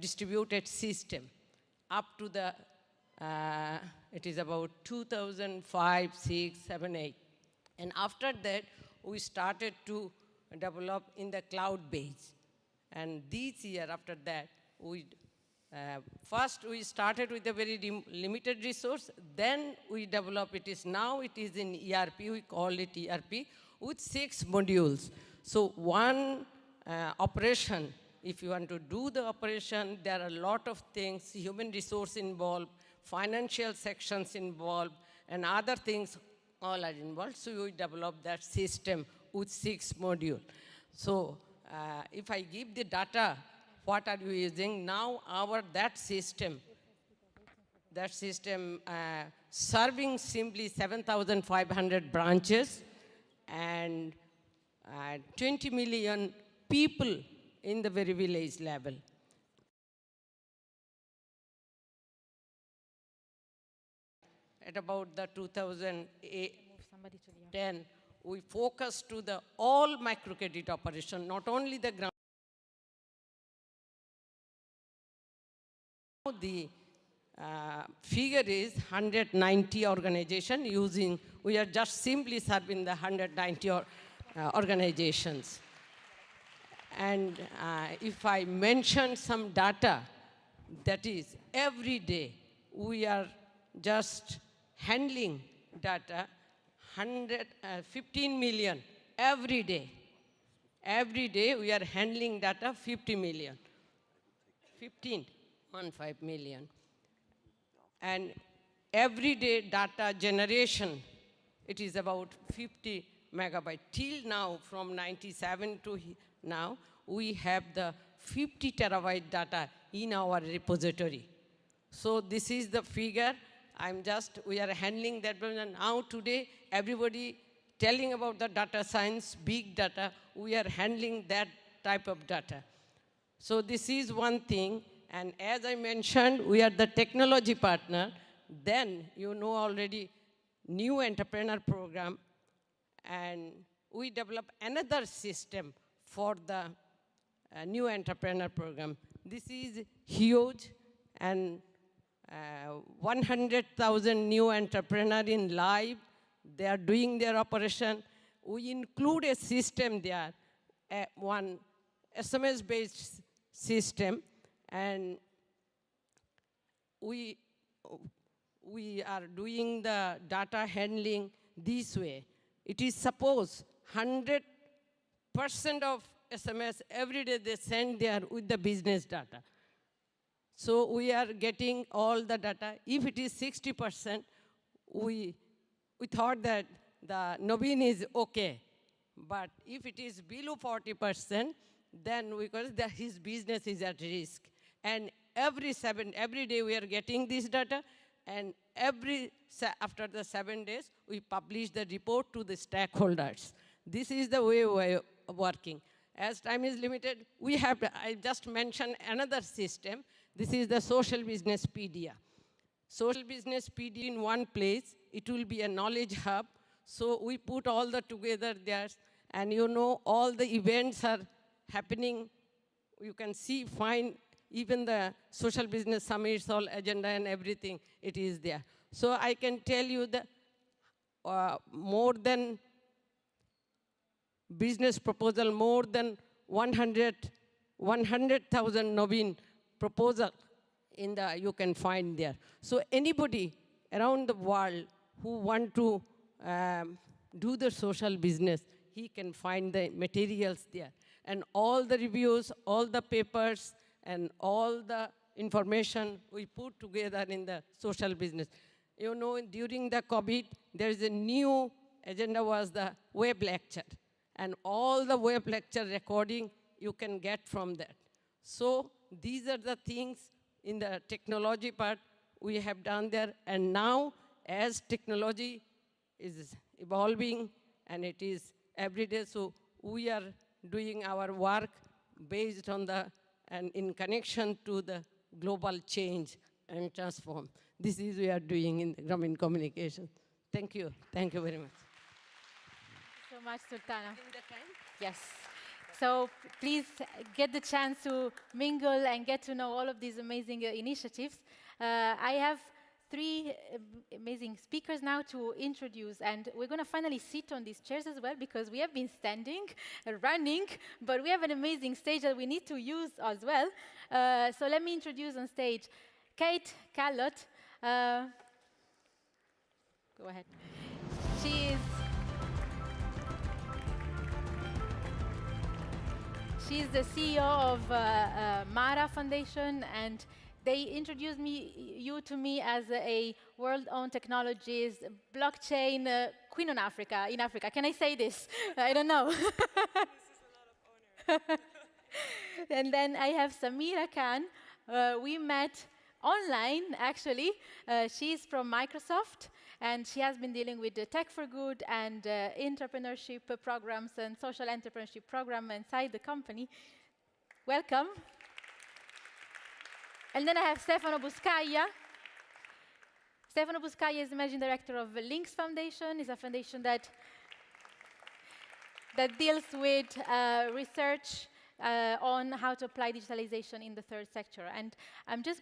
distributed system up to the, it is about 2005, 6, 7, 8. And after that, we started to develop in the cloud base. And this year after that, first we started with a very limited resource, then we developed now it is in ERP, we call it ERP, with 6 modules. So one operation, if you want to do the operation, there are a lot of things, human resource involved, financial sections involved, and other things all are involved. So we developed that system with 6 modules. So if I give the data, what are you using? Now that system serving simply 7,500 branches and 20 million people in the very village level. At about the 2010, we focused to the all microcredit operation, not only the ground. The figure is 190 organization using, we are just simply serving the 190 organizations. And if I mention some data, that is every day we are just handling data, 15 million every day. Every day we are handling data 50 million. 15 million. And everyday data generation, it is about 50 megabytes. Till now, from 97 to now, we have the 50 terabyte data in our repository. So this is the figure. We are handling that. And now today, everybody telling about the data science, big data, we are handling that type of data. So this is one thing. And as I mentioned, we are the technology partner. Then you know already new entrepreneur program. And we develop another system for the new entrepreneur program. This is huge, and 100,000 new entrepreneurs in live. They are doing their operation. We include a system there, one SMS-based system, and we are doing the data handling this way. It is suppose 100% of SMS every day they send there with the business data. So we are getting all the data. If it is 60%, we thought that the Nobin is okay. But if it is below 40%, then because his business is at risk. And every day we are getting this data, and after the 7 days, we publish the report to the stakeholders. This is the way we are working. As time is limited, I just mentioned another system. This is the social business pedia. Social business pedia in one place, it will be a knowledge hub. So we put all the together there, and you know all the events are happening. You can see, find even the social business summits, all agenda and everything, it is there. So I can tell you that more than business proposal, more than 100,000 Nobin proposal you can find there. So anybody around the world who want to do the social business, he can find the materials there. And all the reviews, all the papers, and all the information we put together in the social business. You know, during the COVID, there is a new agenda was the web lecture. And all the web lecture recording you can get from that. So these are the things in the technology part we have done there. And now as technology is evolving and it is every day, so we are doing our work based on the, and in connection to the global change and transform. This is we are doing in the Grameen Communication. Thank you very much.
Thank you so much, Sultana. Yes. So please get the chance to mingle and get to know all of these amazing initiatives. I have three amazing speakers now to introduce, and we're going to finally sit on these chairs as well, because we have been standing, running, but we have an amazing stage that we need to use as well. So let me introduce on stage Kate Callott. Go ahead. She's the CEO of Mara Foundation, and they introduced you to me as a world-owned technologies, blockchain queen in Africa. Can I say this? I don't know. This is a lot of honor. And then I have Samira Khan. We met online, actually. She's from Microsoft, and she has been dealing with the Tech4Good and entrepreneurship programs and social entrepreneurship program inside the company. Welcome. And then I have Stefano Buscaglia. Stefano Buscaglia is the managing director of the Links Foundation. It's a foundation that deals with research on how to apply digitalization in the third sector. And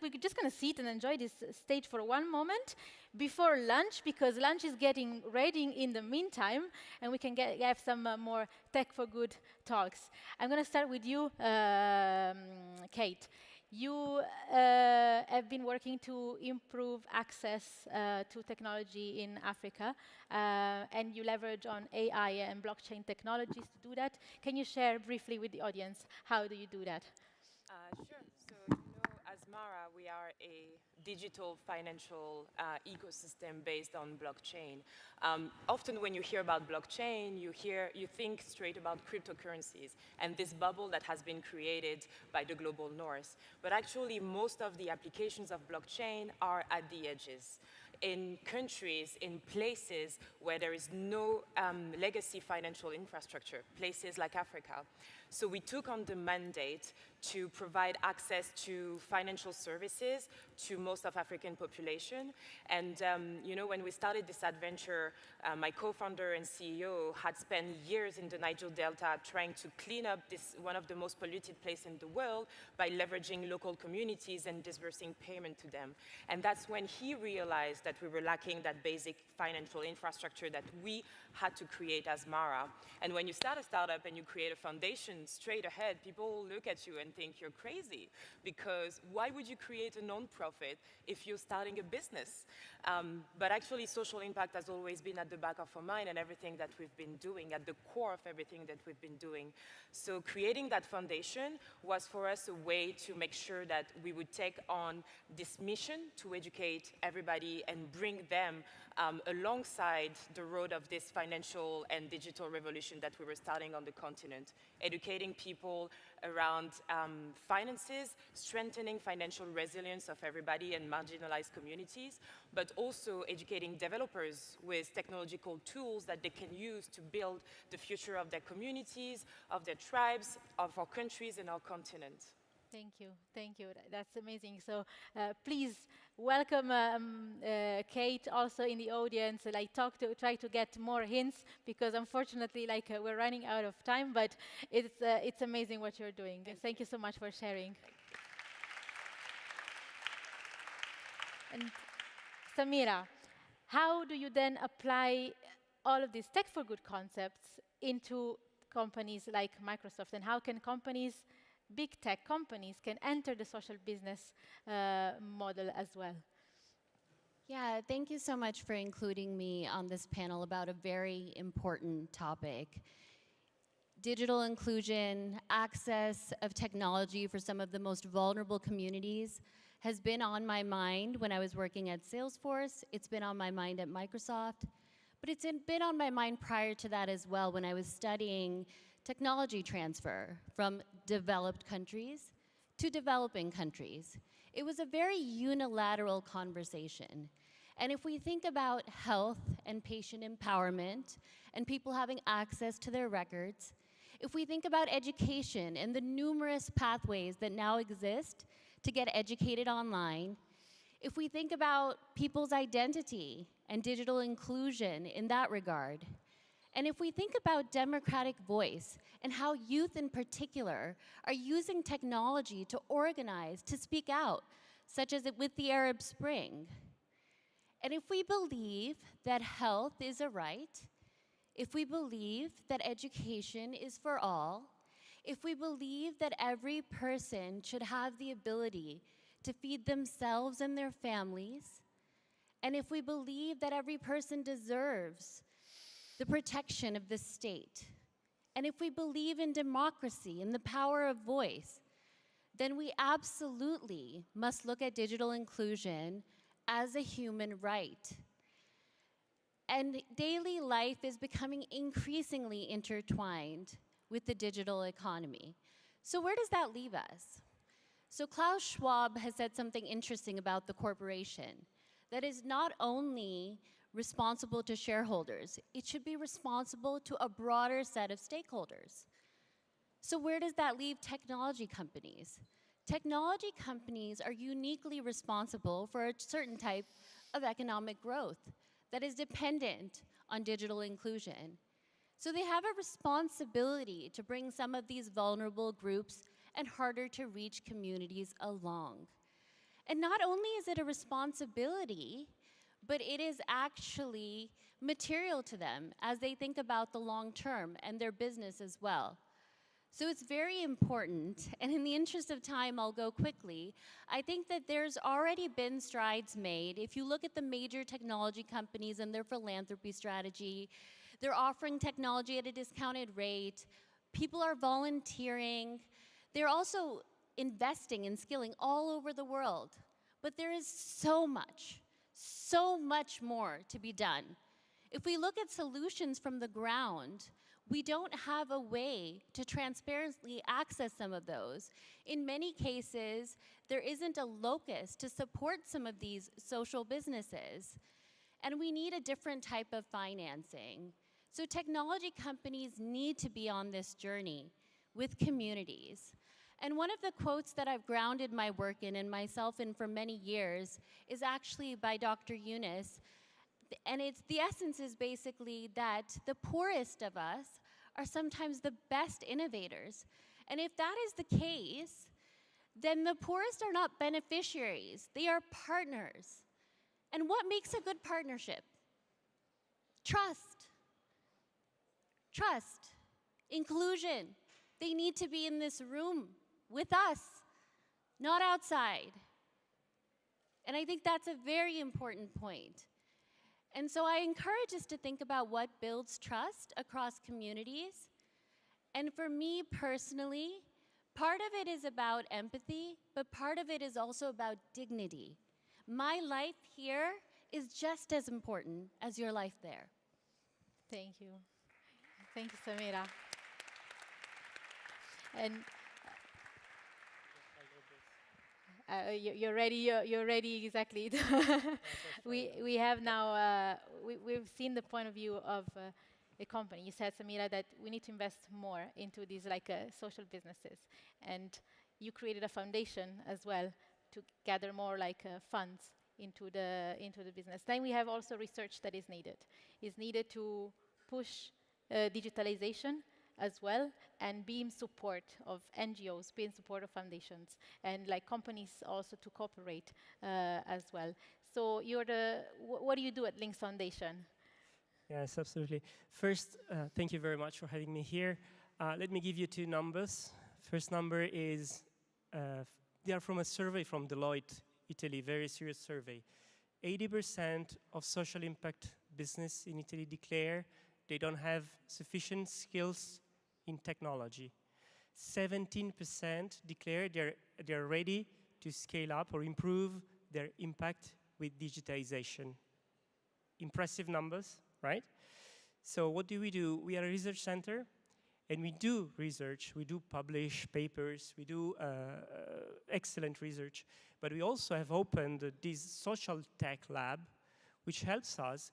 we're just going to sit and enjoy this stage for one moment before lunch, because lunch is getting ready in the meantime, and we can have some more Tech4Good talks. I'm going to start with you, Kate. You have been working to improve access to technology in Africa, and you leverage on AI and blockchain technologies to do that. Can you share briefly with the audience, how do you do that?
Sure. So, as Mara, we are a digital financial ecosystem based on blockchain. Often when you hear about blockchain, you think straight about cryptocurrencies and this bubble that has been created by the global north. But actually, most of the applications of blockchain are at the edges, in countries, in places where there is no legacy financial infrastructure, places like Africa. So we took on the mandate to provide access to financial services to most of African population. And when we started this adventure, my co-founder and CEO had spent years in the Niger Delta trying to clean up this one of the most polluted places in the world by leveraging local communities and disbursing payment to them. And that's when he realized that we were lacking that basic financial infrastructure that we had to create as Mara. And when you start a startup and you create a foundation straight ahead, people look at you and think you're crazy, because why would you create a non-profit if you're starting a business? But actually, social impact has always been at the back of our mind, and everything that we've been doing, at the core of everything that we've been doing. So creating that foundation was for us a way to make sure that we would take on this mission to educate everybody and bring them alongside the road of this financial and digital revolution that we were starting on the continent, educating people around finances, strengthening financial resilience of everybody and marginalized communities, but also educating developers with technological tools that they can use to build the future of their communities, of their tribes, of our countries and our continent.
Thank you. That's amazing. So please welcome Kate also in the audience. Try to get more hints, because unfortunately, we're running out of time. But it's amazing what you're doing. Thank you so much for sharing. And Samira, how do you then apply all of these Tech4Good concepts into companies like Microsoft, and how can big tech companies can enter the social business model as well?
Yeah, thank you so much for including me on this panel about a very important topic. Digital inclusion, access of technology for some of the most vulnerable communities has been on my mind when I was working at Salesforce. It's been on my mind at Microsoft, but it's been on my mind prior to that as well when I was studying technology transfer from developed countries to developing countries. It was a very unilateral conversation. And if we think about health and patient empowerment and people having access to their records, if we think about education and the numerous pathways that now exist to get educated online, if we think about people's identity and digital inclusion in that regard, and if we think about democratic voice and how youth in particular are using technology to organize, to speak out, such as with the Arab Spring, and if we believe that health is a right, if we believe that education is for all, if we believe that every person should have the ability to feed themselves and their families, and if we believe that every person deserves the protection of the state, and if we believe in democracy and the power of voice, then we absolutely must look at digital inclusion as a human right. And daily life is becoming increasingly intertwined with the digital economy. So where does that leave us? So Klaus Schwab has said something interesting about the corporation, that is not only responsible to shareholders, it should be responsible to a broader set of stakeholders. So where does that leave technology companies? Technology companies are uniquely responsible for a certain type of economic growth that is dependent on digital inclusion. So they have a responsibility to bring some of these vulnerable groups and harder to reach communities along. And not only is it a responsibility, but it is actually material to them as they think about the long term and their business as well. So it's very important, and in the interest of time, I'll go quickly. I think that there's already been strides made. If you look at the major technology companies and their philanthropy strategy, they're offering technology at a discounted rate. People are volunteering. They're also investing in skilling all over the world. But there is so much more to be done. If we look at solutions from the ground, we don't have a way to transparently access some of those. In many cases, there isn't a locus to support some of these social businesses. And we need a different type of financing. So technology companies need to be on this journey with communities. And one of the quotes that I've grounded my work in and myself in for many years is actually by Dr. Yunus. And the essence is basically that the poorest of us are sometimes the best innovators. And if that is the case, then the poorest are not beneficiaries, they are partners. And what makes a good partnership? Trust. Trust. Inclusion. They need to be in this room with us, not outside. And I think that's a very important point. And so I encourage us to think about what builds trust across communities. And for me personally, part of it is about empathy, but part of it is also about dignity. My life here is just as important as your life there.
Thank you. Thank you, Samira. And you're ready exactly. we have now, we've seen the point of view of a company. You said, Samira, that we need to invest more into these social businesses. And you created a foundation as well to gather more funds into the business. Then we have also research that is needed. Is needed to push digitalization as well, and be in support of NGOs, be in support of foundations, and companies also to cooperate as well. So what do you do at Links Foundation?
Yes, absolutely. First, thank you very much for having me here. Let me give you two numbers. First number is, they are from a survey from Deloitte, Italy, very serious survey. 80% of social impact business in Italy declare they don't have sufficient skills in technology. 17% declare they're ready to scale up or improve their impact with digitization. Impressive numbers, right? So what do? We are a research center, and we do research. We do publish papers. We do excellent research. But we also have opened this social tech lab which helps us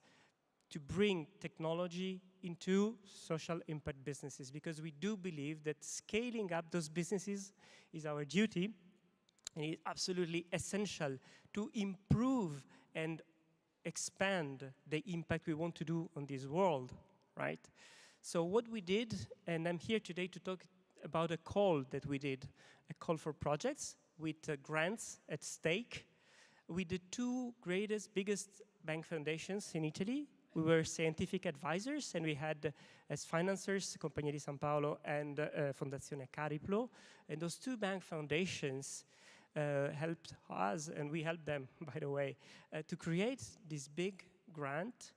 to bring technology into social impact businesses, because we do believe that scaling up those businesses is our duty, and it's absolutely essential to improve and expand the impact we want to do on this world, right? So what we did, and I'm here today to talk about a call that we did, a call for projects with grants at stake, with the two biggest bank foundations in Italy. We were scientific advisors, and we had as financiers Compagnia di San Paolo and Fondazione Cariplo. And those two bank foundations helped us, and we helped them, by the way, to create this big grant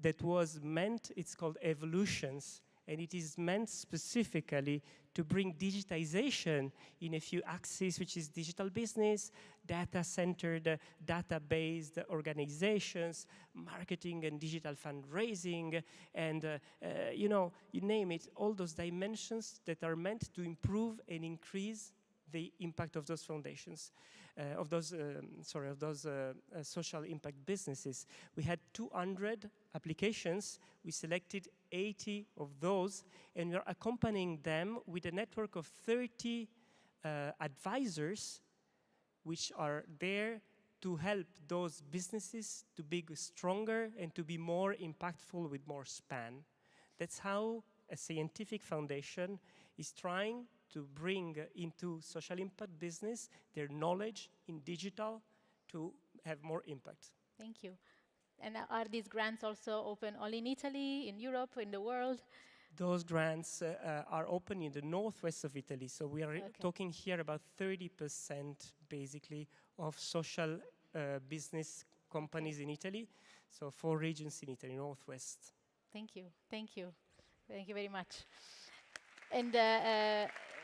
that was meant, it's called Evolutions, and it is meant specifically to bring digitization in a few axes, which is digital business, data-centered, data-based organizations, marketing and digital fundraising, and you name it, all those dimensions that are meant to improve and increase the impact of those foundations, of those social impact businesses. We had 200 applications. We selected 80 of those, and we're accompanying them with a network of 30 advisors, which are there to help those businesses to be stronger and to be more impactful with more span. That's how a scientific foundation is trying to bring into social impact business their knowledge in digital to have more impact.
Thank you. And are these grants also open only in Italy, in Europe, in the world?
Those grants are open in the northwest of Italy. So we are talking here about 30% basically of social business companies in Italy. So 4 regions in Italy, northwest.
Thank you. Thank you. Thank you very much. And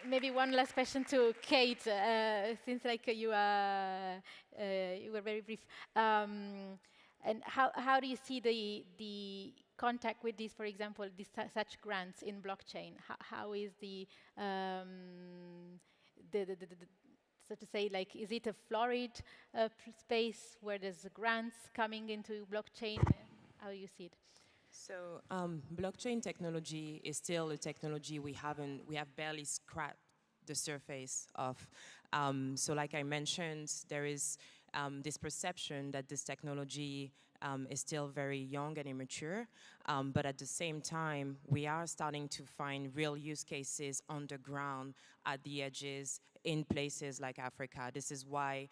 maybe one last question to Kate, since you were very brief. And how do you see the contact with these, for example, such grants in blockchain? How is the so to say, is it a florid space where there's grants coming into blockchain? How do you see it?
So blockchain technology is still a technology we have barely scratched the surface of. So like I mentioned, there is this perception that this technology is still very young and immature, but at the same time, we are starting to find real use cases on the ground, at the edges, in places like Africa. This is why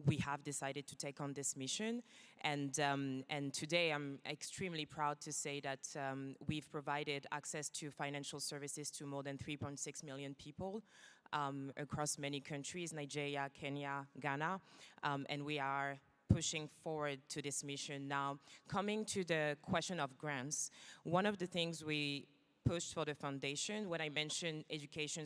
we have decided to take on this mission. And today I'm extremely proud to say that we've provided access to financial services to more than 3.6 million people across many countries, Nigeria, Kenya, Ghana, and we are pushing forward to this mission now. Coming to the question of grants, one of the things we pushed for the foundation, when I mentioned education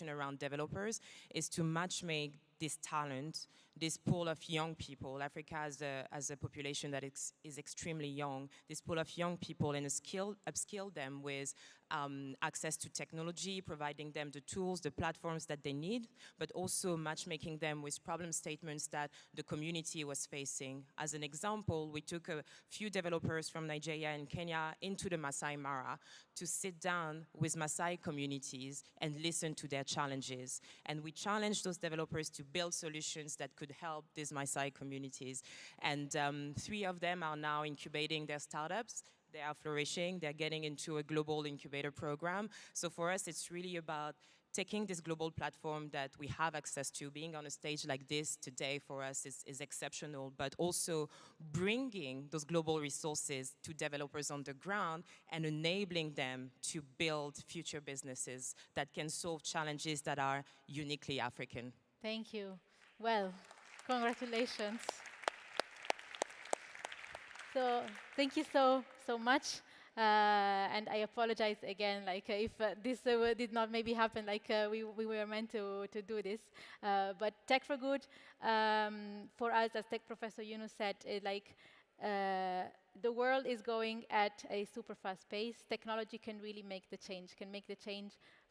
around developers, is to matchmake this talent, this pool of young people. Africa has a population that is extremely young. This pool of young people, and upskill them with access to technology, providing them the tools, the platforms that they need, but also matchmaking them with problem statements that the community was facing. As an example, we took a few developers from Nigeria and Kenya into the Masai Mara to sit down with Masai communities and listen to their challenges. And we challenged those developers to build solutions that could help these Masai communities. And 3 of them are now incubating their startups. They are flourishing. They're getting into a global incubator program. So for us, it's really about taking this global platform that we have access to. Being on a stage like this today for us is exceptional, but also bringing those global resources to developers on the ground and enabling them to build future businesses that can solve challenges that are uniquely African.
Thank you. Well, congratulations. So thank you so much. And I apologize again, if this did not maybe happen, we were meant to do this. But Tech4Good, for us, as Tech Professor Yunus said, the world is going at a super fast pace. Technology can really make the change,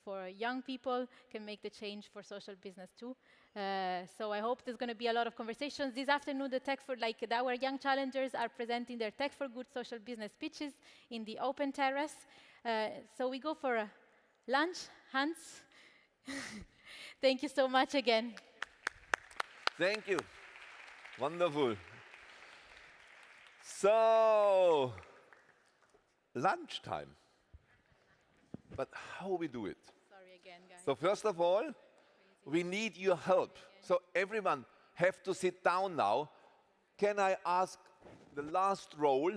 for young people can make the change for social business too. So I hope there's going to be a lot of conversations. This afternoon, our young challengers are presenting their Tech4Good social business pitches in the open terrace. So we go for lunch, Hans. Thank you so much again.
Thank you. Wonderful. So, lunchtime. But how we do it?
Sorry again, guys.
So first of all, we need your help. So everyone have to sit down now. Can I ask the last row?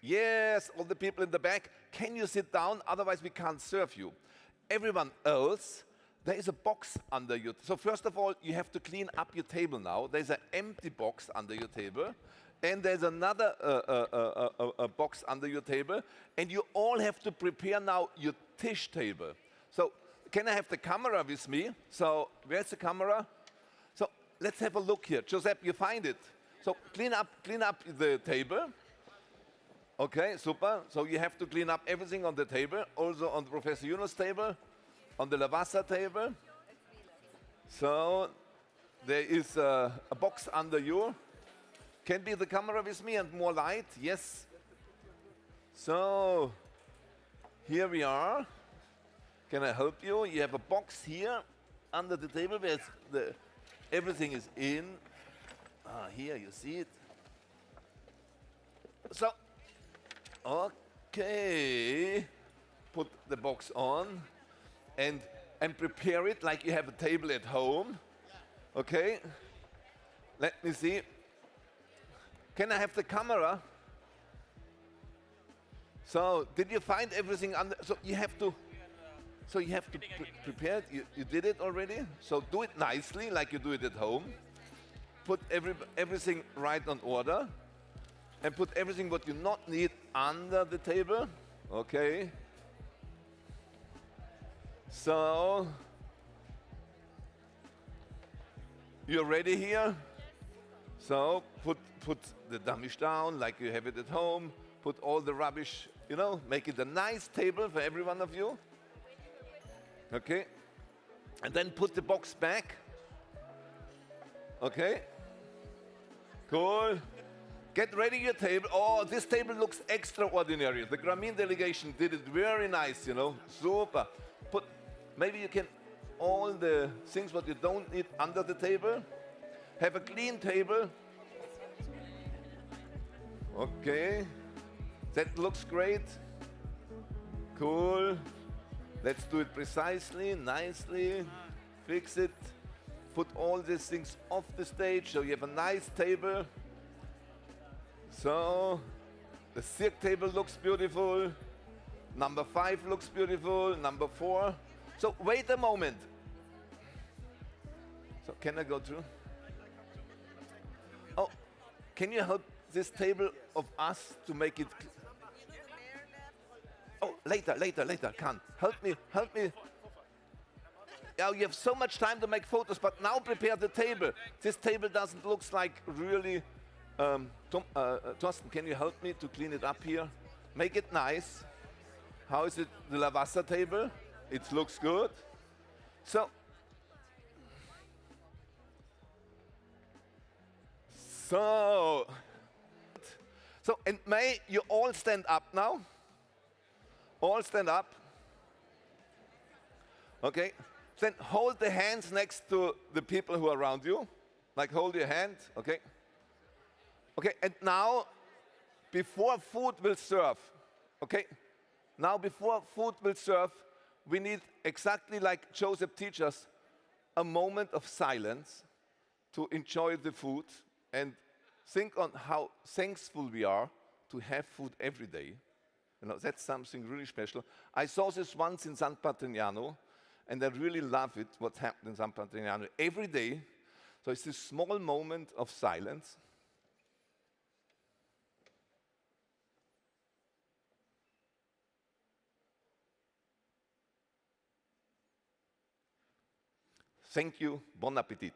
Yes, all the people in the back. Can you sit down? Otherwise we can't serve you. Everyone else, there is a box under you. So first of all, you have to clean up your table now. There's an empty box under your table. And there's another box under your table. And you all have to prepare now your tisch table. So can I have the camera with me? So where's the camera? So let's have a look here. Giuseppe, you find it. So clean up the table. Okay, super. So you have to clean up everything on the table, also on Professor Yunus' table, on the Lavazza table. So there is a box under you. Can be the camera with me and more light? Yes. So here we are. Can I help you? You have a box here under the table where everything is in. Here you see it. So, okay, put the box on and prepare it like you have a table at home. Okay, let me see. Can I have the camera? So, did you find everything under? So you have to prepare it. You did it already. So do it nicely, like you do it at home. Put everything right on order, and put everything what you not need under the table. Okay. So you're ready here. So put the dummies down like you have it at home. Put all the rubbish, make it a nice table for every one of you. Okay. And then put the box back. Okay. Cool. Get ready your table. Oh, this table looks extraordinary. The Grameen delegation did it very nice, Super. Maybe you can, all the things what you don't need under the table. Have a clean table. Okay. That looks great. Cool. Let's do it precisely, nicely. Fix it. Put all these things off the stage so you have a nice table. So, the cirque table looks beautiful. Number 5 looks beautiful. Number 4. So, wait a moment. So, can I go through? Oh, can you help this table of us to make it? Oh, later, can't. Help me. Yeah, you have so much time to make photos, but now prepare the table. This table doesn't look like really... Thorsten, can you help me to clean it up here? Make it nice. How is it, the Lavazza table? It looks good. So, and may you all stand up now? All stand up. Okay. Then hold the hands next to the people who are around you. Like hold your hand, okay? Okay, and now, before food will serve, okay? Now, before food will serve, we need, exactly like Joseph teaches us, a moment of silence to enjoy the food and think on how thankful we are to have food every day. That's something really special. I saw this once in San Patrignano, and I really love it, what's happened in San Patrignano every day. So it's this small moment of silence. Thank you, bon appetit.